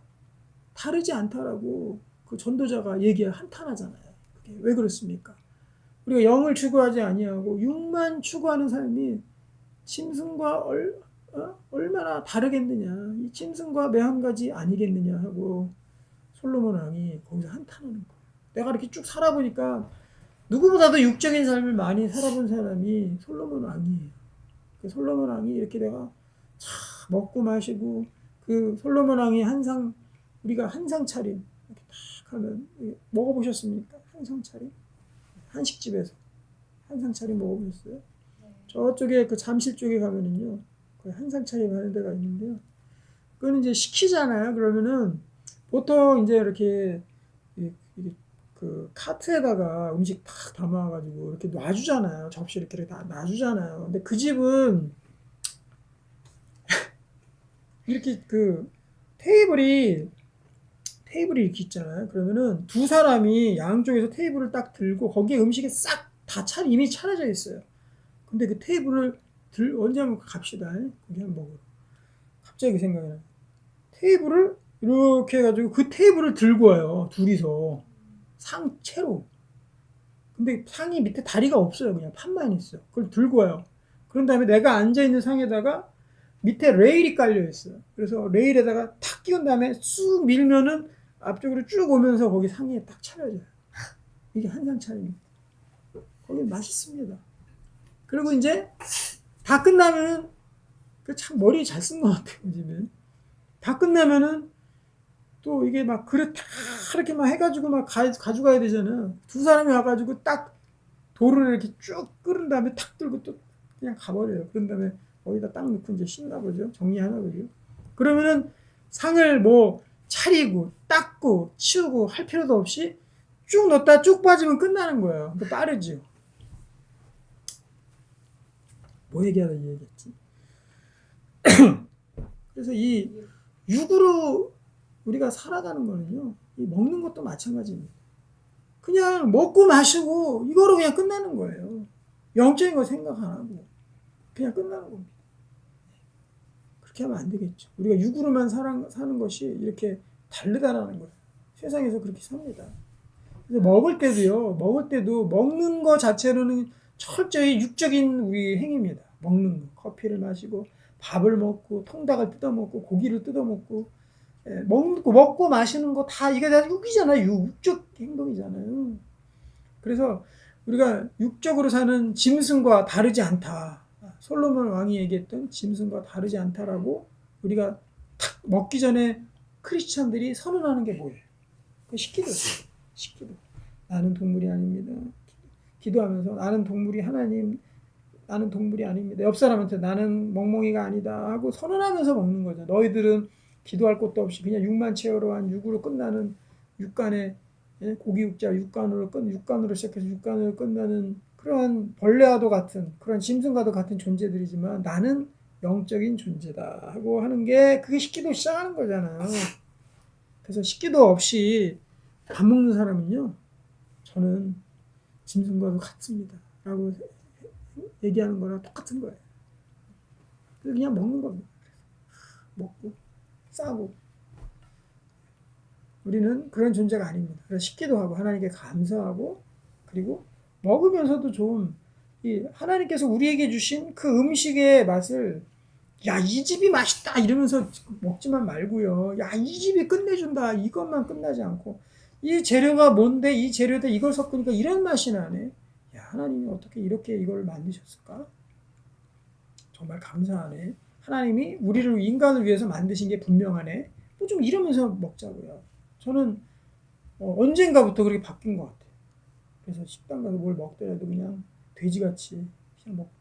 다르지 않다라고 그 전도자가 한탄하잖아요. 그게 왜 그렇습니까? 우리가 영을 추구하지 아니하고 육만 추구하는 삶이 짐승과 얼마나 다르겠느냐. 이 짐승과 매 한 가지 아니겠느냐 하고 솔로몬 왕이 거기서 한탄하는 거예요. 내가 이렇게 쭉 살아보니까 누구보다도 육적인 삶을 많이 살아본 사람이 솔로몬 왕이에요. 그 솔로몬 왕이 이렇게 내가 먹고 마시고 그 솔로몬 왕이 우리가 한상 차림 이렇게 딱 하면 먹어보셨습니까? 한상 차림? 한식집에서 한상 차림 먹어보셨어요? 네. 저쪽에 그 잠실 쪽에 가면은요, 그 한상 차림 하는 데가 있는데요. 그거는 이제 시키잖아요. 그러면은 보통 이제 이렇게 그 카트에다가 음식 탁 담아가지고 이렇게 놔주잖아요. 접시 이렇게 다 놔주잖아요. 근데 그 집은 이렇게 그 테이블이 테이블이 이렇게 있잖아요. 그러면은 두 사람이 양쪽에서 테이블을 딱 들고 거기에 음식이 싹 다 이미 차려져 있어요. 근데 그 테이블을 언제 한번 갑시다. 거기 한번 먹으러. 갑자기 생각이 나요. 테이블을 이렇게 해가지고 그 테이블을 들고 와요. 둘이서. 상체로. 근데 상이 밑에 다리가 없어요. 그냥 판만 있어요. 그걸 들고 와요. 그런 다음에 내가 앉아있는 상에다가 밑에 레일이 깔려 있어요. 그래서 레일에다가 탁 끼운 다음에 쑥 밀면은 앞쪽으로 쭉 오면서 거기 상에 딱 차려져요. 이게 한상 차림입니다. 거기 맛있습니다. 그리고 이제 다 끝나면은 참 머리 잘 쓴 것 같아요. 요즘은. 다 끝나면은 또 이게 막 그릇 다 이렇게 막 해가지고 막 가져가야 되잖아요. 두 사람이 와가지고 딱 돌을 이렇게 쭉 끓은 다음에 탁 들고 또 그냥 가버려요. 그런 다음에 거기다 딱 넣고 이제 씻나 보죠. 정리하나 보죠. 그러면은 상을 뭐 차리고 닦고 치우고 할 필요도 없이 쭉 넣었다 쭉 빠지면 끝나는 거예요. 빠르죠. 뭐 얘기하다 이 얘기했지? 그래서 이 육으로 우리가 살아가는 거는요. 이 먹는 것도 마찬가지입니다. 그냥 먹고 마시고 이거로 그냥 끝나는 거예요. 영적인 거 생각 안 하고 그냥 끝나는 겁니다. 그렇게 하면 안 되겠죠. 우리가 육으로만 사는 것이 이렇게 다르다라는 거예요. 세상에서 그렇게 삽니다. 그래서 먹을 때도 먹는 거 자체로는 철저히 육적인 우리 행위입니다. 먹는 거, 커피를 마시고 밥을 먹고 통닭을 뜯어 먹고 고기를 뜯어 먹고 먹고 마시는 거 다 이게 다 육이잖아요. 육적 행동이잖아요. 그래서 우리가 육적으로 사는 짐승과 다르지 않다. 솔로몬 왕이 얘기했던 짐승과 다르지 않다라고 우리가 탁 먹기 전에 크리스천들이 선언하는 게 뭐예요? 그 식기도예요. 식기도. 나는 동물이 아닙니다. 기도하면서 나는 동물이 하나님, 나는 동물이 아닙니다. 옆 사람한테 나는 멍멍이가 아니다 하고 선언하면서 먹는 거죠. 너희들은 기도할 것도 없이 그냥 육만 채우러 한 육으로 끝나는 육간의 고기 육자 육간으로 시작해서 육간으로 끝나는 그러한 벌레와도 같은 그런 짐승과도 같은 존재들이지만 나는 영적인 존재다 하고 하는 게 그게 식기도 시작하는 거잖아요. 그래서 식기도 없이 밥 먹는 사람은요, 저는 짐승과도 같습니다 라고 얘기하는 거랑 똑같은 거예요. 그냥 먹는 겁니다. 먹고 싸고 우리는 그런 존재가 아닙니다. 그래서 식기도 하고 하나님께 감사하고 그리고 먹으면서도 좀 이 하나님께서 우리에게 주신 그 음식의 맛을 야, 이 집이 맛있다 이러면서 먹지만 말고요. 야, 이 집이 끝내준다 이것만 끝나지 않고 이 재료가 뭔데 이 재료에 이걸 섞으니까 이런 맛이 나네. 야, 하나님이 어떻게 이렇게 이걸 만드셨을까? 정말 감사하네. 하나님이 우리를 인간을 위해서 만드신 게 분명하네. 뭐 좀 이러면서 먹자고요. 저는 언젠가부터 그렇게 바뀐 것 같아요. 그래서 식당 가서 뭘 먹더라도 그냥 돼지같이 그냥 먹고.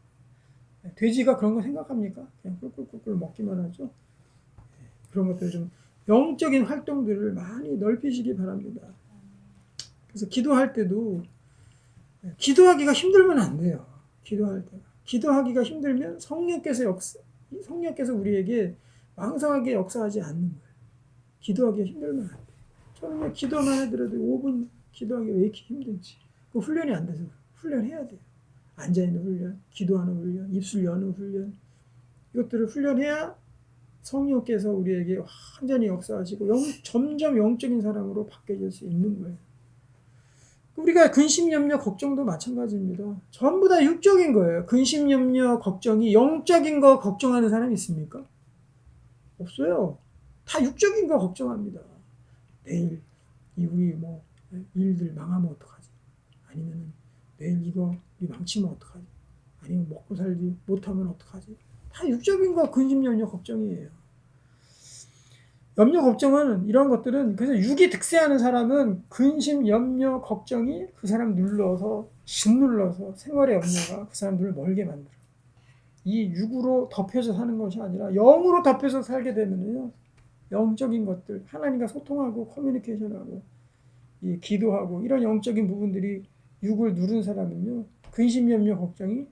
돼지가 그런 거 생각합니까? 그냥 꿀꿀꿀꿀 먹기만 하죠. 그런 것들 좀 영적인 활동들을 많이 넓히시기 바랍니다. 그래서 기도할 때도 기도하기가 힘들면 안 돼요. 기도할 때. 기도하기가 힘들면 성령께서 우리에게 왕성하게 역사하지 않는 거예요. 기도하기가 힘들면 안 돼요. 저는 그냥 기도만 하더라도 5분 기도하기 왜 이렇게 힘든지. 그 훈련이 안 돼서 훈련해야 돼요. 앉아있는 훈련, 기도하는 훈련, 입술 여는 훈련. 이것들을 훈련해야 성령께서 우리에게 완전히 역사하시고 점점 영적인 사람으로 바뀌어질 수 있는 거예요. 우리가 근심, 염려, 걱정도 마찬가지입니다. 전부 다 육적인 거예요. 근심, 염려, 걱정이 영적인 거 걱정하는 사람이 있습니까? 없어요. 다 육적인 거 걱정합니다. 내일 우리 뭐 일들 망하면 어떡하지? 아니면 내일 이거 망치면 어떡하지? 아니면 먹고 살지 못하면 어떡하지? 다 육적인 거 근심, 염려, 걱정이에요. 염려, 걱정은 이런 것들은 그래서 육이 득세하는 사람은 근심, 염려, 걱정이 그 사람 짓눌러서 생활의 염려가 그 사람들을 멀게 만들어요. 이 육으로 덮여서 사는 것이 아니라 영으로 덮여서 살게 되면요, 영적인 것들, 하나님과 소통하고 커뮤니케이션하고 이 기도하고 이런 영적인 부분들이 육을 누른 사람은요, 근심, 염려, 걱정이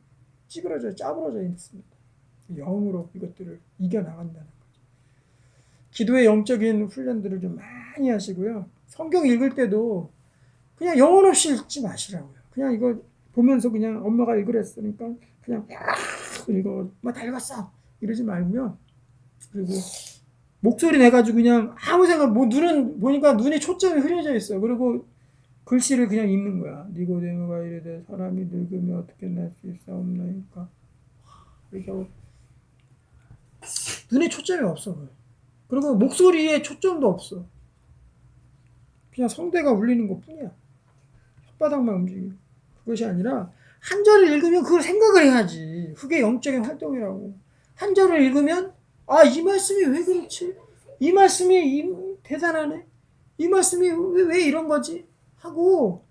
짜부러져 있습니다. 영으로 이것들을 이겨나간다는 거죠. 기도의 영적인 훈련들을 좀 많이 많이 하시고요. 성경 읽을 때도 그냥 영혼 없이 읽지 마시라고요. 그냥 이거 보면서 그냥 엄마가 읽으랬으니까 그냥 읽어. 다 읽었어. 이러지 말고요. 그리고 목소리 내가지고 그냥 아무 생각, 눈은 보니까 눈에 초점이 흐려져 있어. 그리고 글씨를 그냥 읽는 거야. 니고데모가 이르되 사람이 늙으면 어떻게 날 수 있사옵나이까. 그래서 눈에 초점이 없어. 그리고 목소리에 초점도 없어. 그냥 성대가 울리는 것 뿐이야. 혓바닥만 움직이고. 그것이 아니라 한 절을 읽으면 그걸 생각을 해야지. 그게 영적인 활동이라고. 한 절을 읽으면 이 말씀이 왜 그렇지? 이 말씀이 대단하네. 이 말씀이 왜 이런 거지? 하고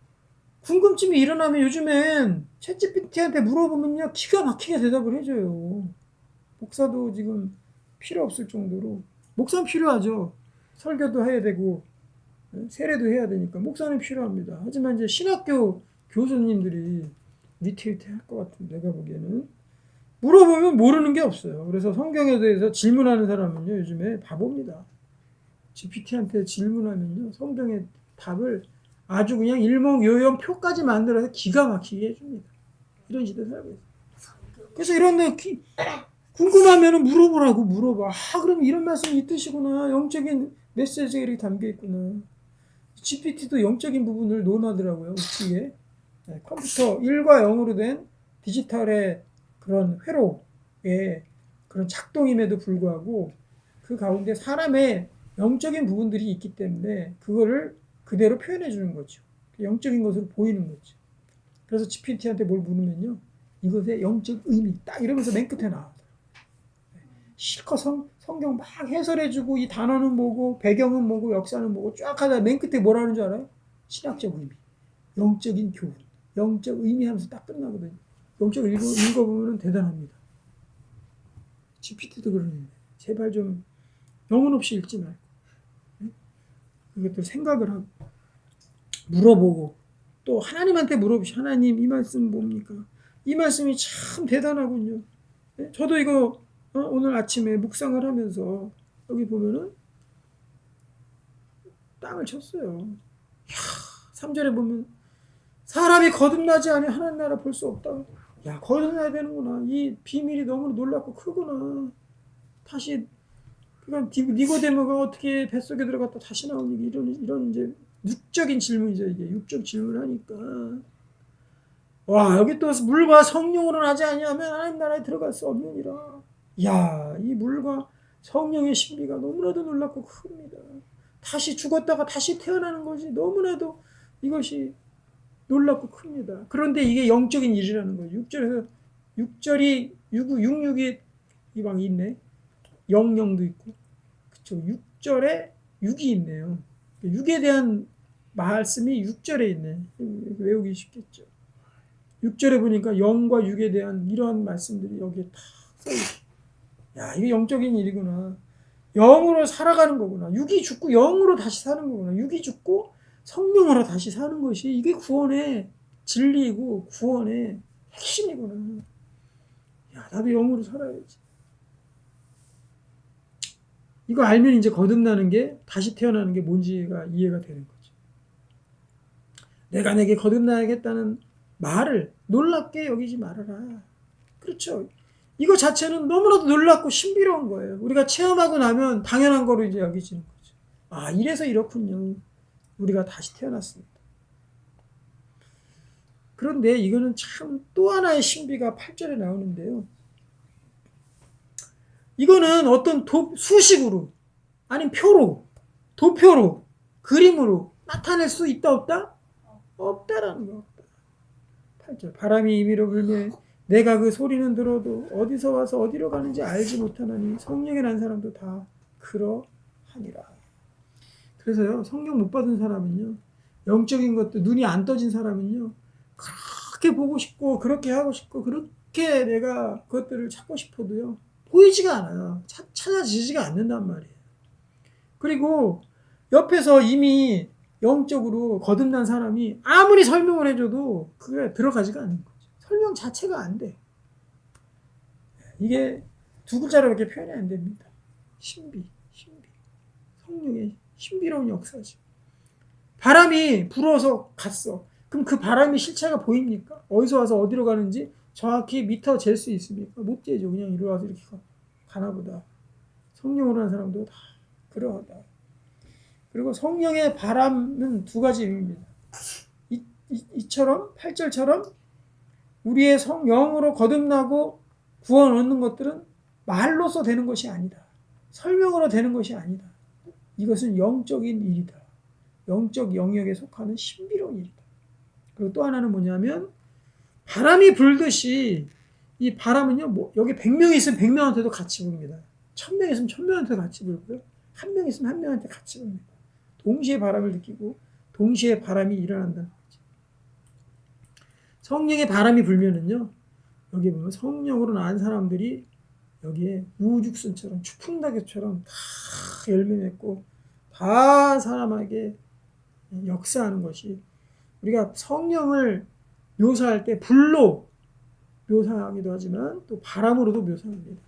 궁금증이 일어나면 요즘엔 챗GPT한테 물어보면요 기가 막히게 대답을 해줘요. 목사도 지금 필요 없을 정도로. 목사는 필요하죠. 설교도 해야 되고 세례도 해야 되니까 목사는 필요합니다. 하지만 이제 신학교 교수님들이 리트리트 할 것 같은데 내가 보기에는 물어보면 모르는 게 없어요. 그래서 성경에 대해서 질문하는 사람은요 요즘에 바보입니다. GPT한테 질문하면요 성경의 답을 아주 그냥 일목요연 표까지 만들어서 기가 막히게 해줍니다. 이런 시대 살고 있어요. 그래서 이런 데 궁금하면 물어봐. 그럼 이런 말씀이 이 뜻이구나. 영적인 메시지가 이렇게 담겨 있구나. GPT도 영적인 부분을 논하더라고요. 웃기게. 컴퓨터 1과 0으로 된 디지털의 그런 회로의 그런 작동임에도 불구하고 그 가운데 사람의 영적인 부분들이 있기 때문에 그거를 그대로 표현해 주는 거죠. 영적인 것으로 보이는 거죠. 그래서 GPT한테 뭘 물으면요. 이것의 영적 의미 딱 이러면서 맨 끝에 나와요. 실컷 성경 막 해설해주고 이 단어는 뭐고 배경은 뭐고 역사는 뭐고 쫙 하다 맨 끝에 뭐라는 줄 알아요? 신학적 의미, 영적인 교훈, 영적 의미 하면서 딱 끝나거든요. 영적 읽어보면 대단합니다. GPT도 그러는데 제발 좀 영혼 없이 읽지 말고 이것들 생각을 하고 물어보고 또 하나님한테 물어보시. 하나님 이 말씀 뭡니까? 이 말씀이 참 대단하군요. 저도 이거 오늘 아침에 묵상을 하면서 여기 보면은 땅을 쳤어요. 3절에 보면 사람이 거듭나지 않으면 하나님 나라 볼 수 없다. 야 거듭나야 되는구나. 이 비밀이 너무 놀랍고 크구나. 다시 그러니까 니고데모가 어떻게 뱃속에 들어갔다 다시 나오니 이런 이제 육적인 질문이죠. 이게 육적 질문하니까 와 여기 또 물과 성령으로 하지 아니하면 하나님 나라에 들어갈 수 없느니라. 야, 이 물과 성령의 신비가 너무나도 놀랍고 큽니다. 다시 죽었다가 다시 태어나는 것이 너무나도 이것이 놀랍고 큽니다. 그런데 이게 영적인 일이라는 거죠. 6절에서 6절이 66이 이방이 있네. 영영도 있고. 그쵸. 6절에 6이 있네요. 6에 대한 말씀이 6절에 있네. 외우기 쉽겠죠. 6절에 보니까 영과 6에 대한 이러한 말씀들이 여기에 다 써있어요. 야, 이게 영적인 일이구나. 영으로 살아가는 거구나. 육이 죽고 영으로 다시 사는 거구나. 육이 죽고 성령으로 다시 사는 것이 이게 구원의 진리이고 구원의 핵심이구나. 야, 나도 영으로 살아야지. 이거 알면 이제 거듭나는 게 다시 태어나는 게 뭔지가 이해가 되는 거죠. 내가 내게 거듭나야겠다는 말을 놀랍게 여기지 말아라. 그렇죠. 이거 자체는 너무나도 놀랍고 신비로운 거예요. 우리가 체험하고 나면 당연한 거로 이제 여기지는 거죠. 아, 이래서 이렇군요. 우리가 다시 태어났습니다. 그런데 이거는 참 또 하나의 신비가 8절에 나오는데요. 이거는 어떤 수식으로 아니면 표로 도표로 그림으로 나타낼 수 있다 없다? 없다라는 거. 8절 바람이 임의로 불매 내가 그 소리는 들어도 어디서 와서 어디로 가는지 알지 못하나니 성령에 난 사람도 다 그러하니라. 그래서요 성령 못 받은 사람은요 영적인 것도 눈이 안 떠진 사람은요 그렇게 보고 싶고 그렇게 하고 싶고 그렇게 내가 그것들을 찾고 싶어도요 보이지가 않아요. 찾아지지가 않는단 말이에요. 그리고 옆에서 이미 영적으로 거듭난 사람이 아무리 설명을 해줘도 그게 들어가지가 않는 거죠. 설명 자체가 안 돼. 이게 두 글자로밖에 표현이 안 됩니다. 신비. 성령의 신비로운 역사지. 바람이 불어서 갔어. 그럼 그 바람의 실체가 보입니까? 어디서 와서 어디로 가는지 정확히 미터 잴 수 있습니까? 못 재죠. 그냥 이리 와서 이렇게 가나 보다. 성령으로 하는 사람도 다 그러하다. 그리고 성령의 바람은 두 가지 의미입니다. 이처럼 8절처럼 우리의 영으로 거듭나고 구원 얻는 것들은 말로서 되는 것이 아니다. 설명으로 되는 것이 아니다. 이것은 영적인 일이다. 영적 영역에 속하는 신비로운 일이다. 그리고 또 하나는 뭐냐면 바람이 불듯이 이 바람은요, 여기 100명이 있으면 100명한테도 같이 붑니다. 1000명이 있으면 1000명한테도 같이 불고요. 1명 있으면 1명한테 같이 붑니다. 동시에 바람을 느끼고 동시에 바람이 일어난다는 거죠. 성령의 바람이 불면은요, 여기 보면 성령으로 낳은 사람들이 여기에 우죽순처럼 추풍낙엽처럼 다 열매 맺고 다 사람에게 역사하는 것이, 우리가 성령을 묘사할 때 불로 묘사하기도 하지만 또 바람으로도 묘사합니다.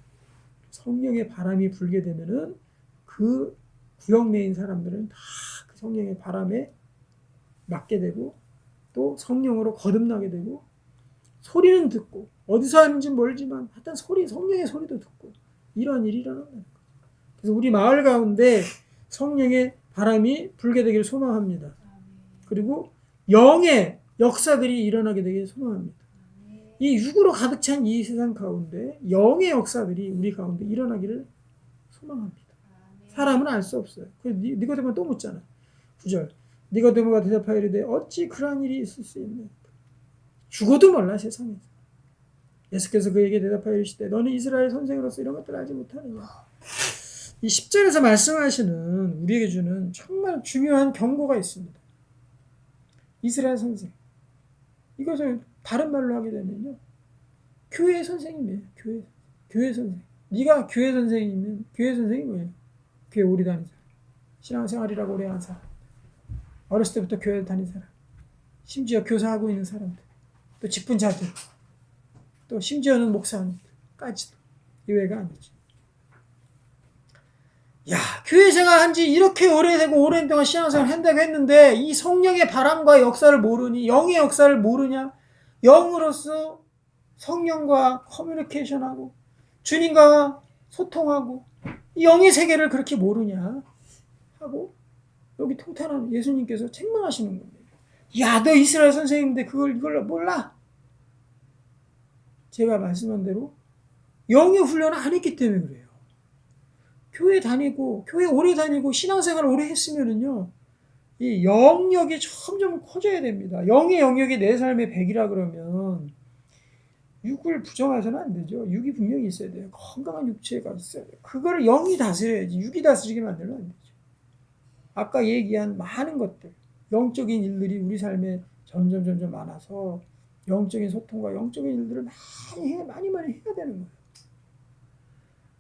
성령의 바람이 불게 되면은 그 구역 내인 사람들은 다 그 성령의 바람에 맞게 되고 또 성령으로 거듭나게 되고 소리는 듣고 어디서 하는지 모르지만 하여튼 성령의 소리도 듣고 이런 일이 일어난다는 거죠. 그래서 우리 마을 가운데 성령의 바람이 불게 되기를 소망합니다. 그리고 영의 역사들이 일어나게 되기를 소망합니다. 이 육으로 가득 찬 이 세상 가운데 영의 역사들이 우리 가운데 일어나기를 소망합니다. 사람은 알 수 없어요. 니고데모는 또 묻잖아. 9절. 니고데모가 대답하이르되 어찌 그러한 일이 있을 수 있느냐. 죽어도 몰라 세상에서. 예수께서 그에게 대답하이르시되 너는 이스라엘 선생으로서 이런 것들을 알지 못하느냐. 이 10절에서 말씀하시는 우리에게 주는 정말 중요한 경고가 있습니다. 이스라엘 선생. 이것을 다른 말로 하게 되면요, 교회 선생님이에요. 교회 선생. 네가 교회 선생이면 교회 선생이 뭐예요? 교회 오래 다닌 사람, 신앙생활이라고 오래 한 사람, 어렸을 때부터 교회 다닌 사람, 심지어 교사하고 있는 사람들, 또 직분자들, 또 심지어는 목사님까지도 이외가 아니죠. 야, 교회 생활한 지 이렇게 오래되고 오랜 동안 신앙생활 한다고 했는데 이 성령의 바람과 역사를 모르니, 영의 역사를 모르냐? 영으로서 성령과 커뮤니케이션하고 주님과 소통하고 이 영의 세계를 그렇게 모르냐 하고 여기 통탄한 예수님께서 책망하시는 겁니다. 야, 너 이스라엘 선생님인데 이걸 몰라? 제가 말씀한 대로 영의 훈련을 안 했기 때문에 그래요. 교회 오래 다니고 신앙생활을 오래 했으면은요, 이 영역이 점점 커져야 됩니다. 영의 영역이 내 삶의 100이라 그러면 육을 부정해서는 안 되죠. 육이 분명히 있어야 돼요. 건강한 육체가 있어야 돼요. 그거를 영이 다스려야지. 육이 다스리게 만들면 안 되죠. 아까 얘기한 많은 것들, 영적인 일들이 우리 삶에 점점 많아서 영적인 소통과 영적인 일들을 많이 해야 되는 거예요.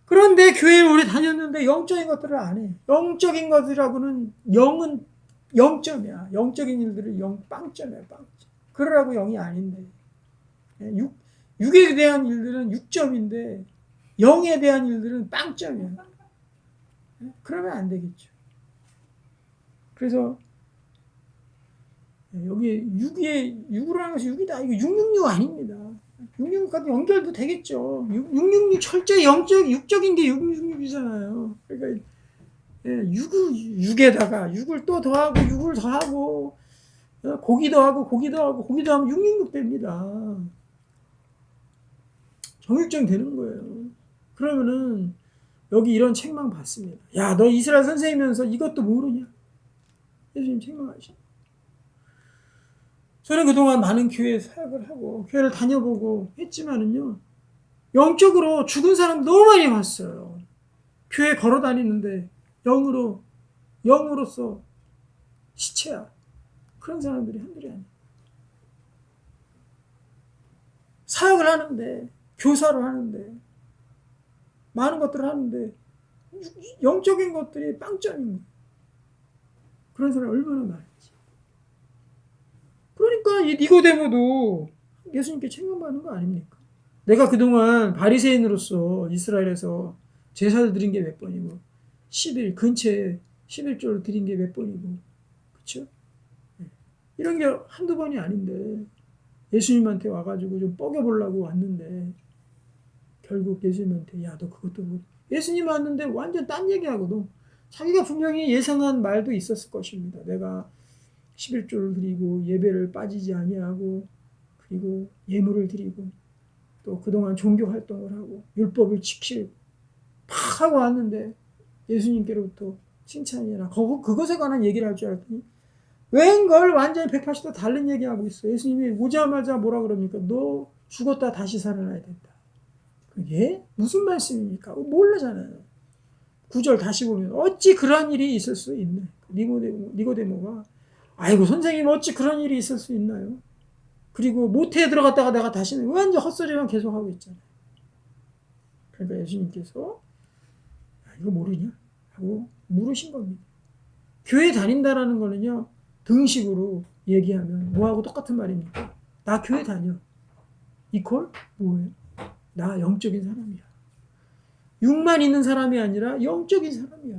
그런데 교회를 오래 다녔는데 영적인 것들을 안 해. 영적인 것이라고는 영은 0점이야. 영적인 일들은 빵점이야. 빵점. 그러라고 영이 아닌데. 육에 대한 일들은 6점인데 영에 대한 일들은 빵점이야. 그러면 안 되겠죠. 그래서 여기 육으로 하는 것이 육이다. 이거 666 아닙니다. 666까지 연결도 되겠죠. 666 철저히 육적인 게 666이잖아요. 그러니까 육에다가 육을 또 더하고 육을 더하고 고기 더하고 고기 더하면 666 됩니다. 정육점 되는 거예요. 그러면은 여기 이런 책망 받습니다. 야, 너 이스라엘 선생이면서 이것도 모르냐? 예수님 책망하시죠. 저는 그동안 많은 교회 사역을 하고 교회를 다녀보고 했지만은요, 영적으로 죽은 사람 너무 많이 봤어요. 교회 걸어 다니는데 영으로서 시체야. 그런 사람들이 한둘이 아니에요. 사역을 하는데, 교사를 하는데, 많은 것들을 하는데 영적인 것들이 빵점인 거예요. 그런 사람이 얼마나 많은지. 그러니까 이 니고데모도 예수님께 책망받는 거 아닙니까? 내가 그동안 바리새인으로서 이스라엘에서 제사를 드린 게 몇 번이고 10일 근처에 11조를 드린 게 몇 번이고, 그렇죠? 이런 게 한두 번이 아닌데 예수님한테 와가지고 좀 뻐겨보려고 왔는데 결국 예수님한테 야, 너 그것도 뭐 예수님 왔는데 완전 딴 얘기하거든. 자기가 분명히 예상한 말도 있었을 것입니다. 내가 11조를 드리고 예배를 빠지지 아니하고 그리고 예물을 드리고 또 그동안 종교 활동을 하고 율법을 지키고 팍 하고 왔는데 예수님께로부터 칭찬이나 그것에 관한 얘기를 할 줄 알았더니 웬걸 완전히 180도 다른 얘기하고 있어. 예수님이 오자마자 뭐라 그럽니까? 너 죽었다 다시 살아나야 된다. 그게 무슨 말씀입니까? 모르잖아요. 9절 다시 보면 어찌 그런 일이 있을 수 있네. 니고데모가 아이고 선생님 어찌 그런 일이 있을 수 있나요? 그리고 모태에 들어갔다가 내가 다시는 완전 헛소리만 계속하고 있잖아요. 그러니까 예수님께서 이거 모르냐? 하고 물으신 겁니다. 교회 다닌다라는 거는요. 등식으로 얘기하면 뭐하고 똑같은 말입니까? 나 교회 다녀. 이퀄 뭐예요? 나 영적인 사람이야. 육만 있는 사람이 아니라 영적인 사람이야.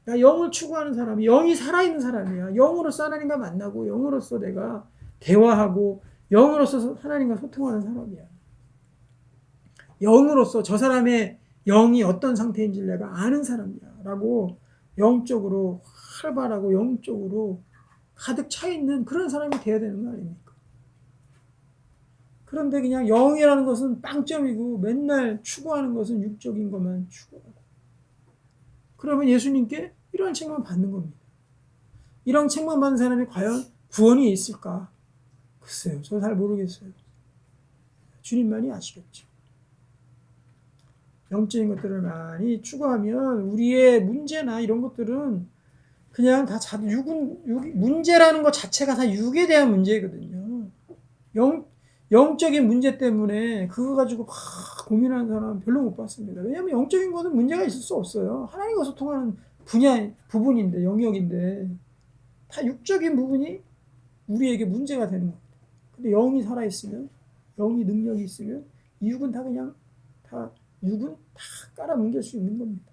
나 영을 추구하는 사람이 영이 살아있는 사람이야. 영으로서 하나님과 만나고 영으로서 내가 대화하고 영으로서 하나님과 소통하는 사람이야. 영으로서 저 사람의 영이 어떤 상태인지 내가 아는 사람이야. 라고 영적으로 활발하고 영적으로 가득 차 있는 그런 사람이 되어야 되는 거 아닙니까? 그런데 그냥 영이라는 것은 빵점이고 맨날 추구하는 것은 육적인 것만 추구하고. 그러면 예수님께 이런 책만 받는 겁니다. 이런 책만 받는 사람이 과연 구원이 있을까? 글쎄요. 저 잘 모르겠어요. 주님만이 아시겠죠. 영적인 것들을 많이 추구하면 우리의 문제나 이런 것들은 그냥 다 문제라는 것 자체가 다 육에 대한 문제거든요. 영적인 문제 때문에 그거 가지고 막 고민하는 사람 별로 못 봤습니다. 왜냐하면 영적인 것은 문제가 있을 수 없어요. 하나님과 소통하는 부분인데, 영역인데, 다 육적인 부분이 우리에게 문제가 되는 겁니다. 근데 영이 살아있으면, 영이 능력이 있으면, 이 육은 다 그냥, 육은 다 깔아뭉갤 수 있는 겁니다.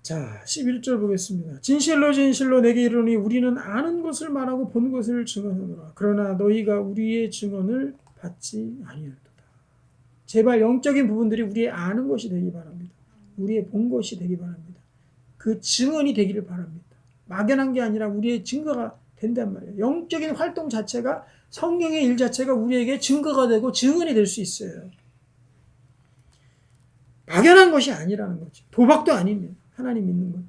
자, 11절 보겠습니다. 진실로 진실로 내게 이르노니 우리는 아는 것을 말하고 본 것을 증언하노라. 그러나 너희가 우리의 증언을 받지 아니하도다. 제발 영적인 부분들이 우리의 아는 것이 되기 바랍니다. 우리의 본 것이 되기 바랍니다. 그 증언이 되기를 바랍니다. 막연한 게 아니라 우리의 증거가 된단 말이에요. 영적인 활동 자체가 성령의 일 자체가 우리에게 증거가 되고 증언이 될 수 있어요. 막연한 것이 아니라는 거죠. 도박도 아닙니다. 하나님 믿는 것.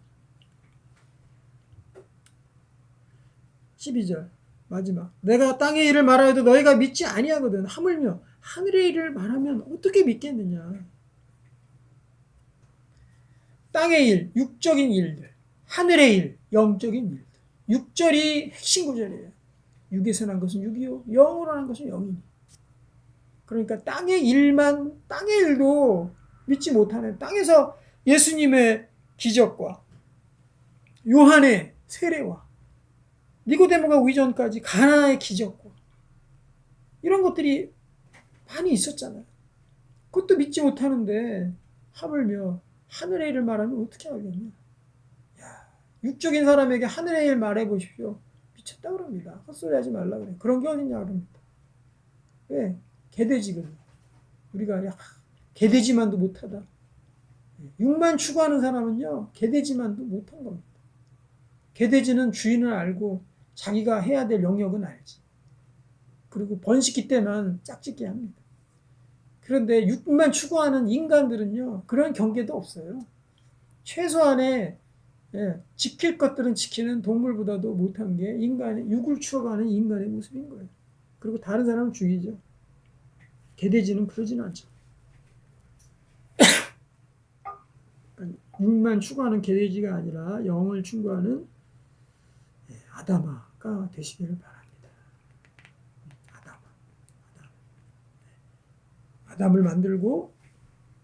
12절 마지막. 내가 땅의 일을 말하여도 너희가 믿지 아니하거든. 하물며 하늘의 일을 말하면 어떻게 믿겠느냐. 땅의 일, 육적인 일들. 하늘의 일, 영적인 일들. 6절이 핵심 구절이에요. 육에서 난 것은 육이요, 영으로 난 것은 영이니. 그러니까 땅의 일도 믿지 못하는, 땅에서 예수님의 기적과 요한의 세례와 니고데모가 오기 전까지 가나의 기적과 이런 것들이 많이 있었잖아요. 그것도 믿지 못하는데 하물며 하늘의 일을 말하면 어떻게 하겠냐. 육적인 사람에게 하늘의 일 말해보십시오. 미쳤다 그럽니다. 헛소리 하지 말라 그래. 그런 게 어딨냐 그럽니다. 왜? 개돼지거든요. 우리가 개돼지만도 못하다. 육만 추구하는 사람은요, 개돼지만도 못한 겁니다. 개돼지는 주인을 알고 자기가 해야 될 영역은 알지. 그리고 번식기 때만 짝짓기 합니다. 그런데 육만 추구하는 인간들은요, 그런 경계도 없어요. 최소한의 지킬 것들은 지키는 동물보다도 못한 게 육을 추구하는 인간의 모습인 거예요. 그리고 다른 사람은 죽이죠. 개돼지는 그러지는 않죠. 육만 추구하는 개돼지가 아니라 영을 추구하는 아다마가 되시기를 바랍니다. 아담을 만들고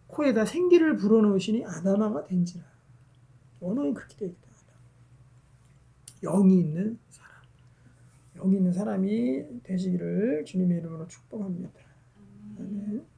코에다 생기를 불어넣으시니 아다마가 된지라. 원어는 그렇게 되어 있다. 영이 있는 사람. 영이 있는 사람이 되시기를 주님의 이름으로 축복합니다. 아멘.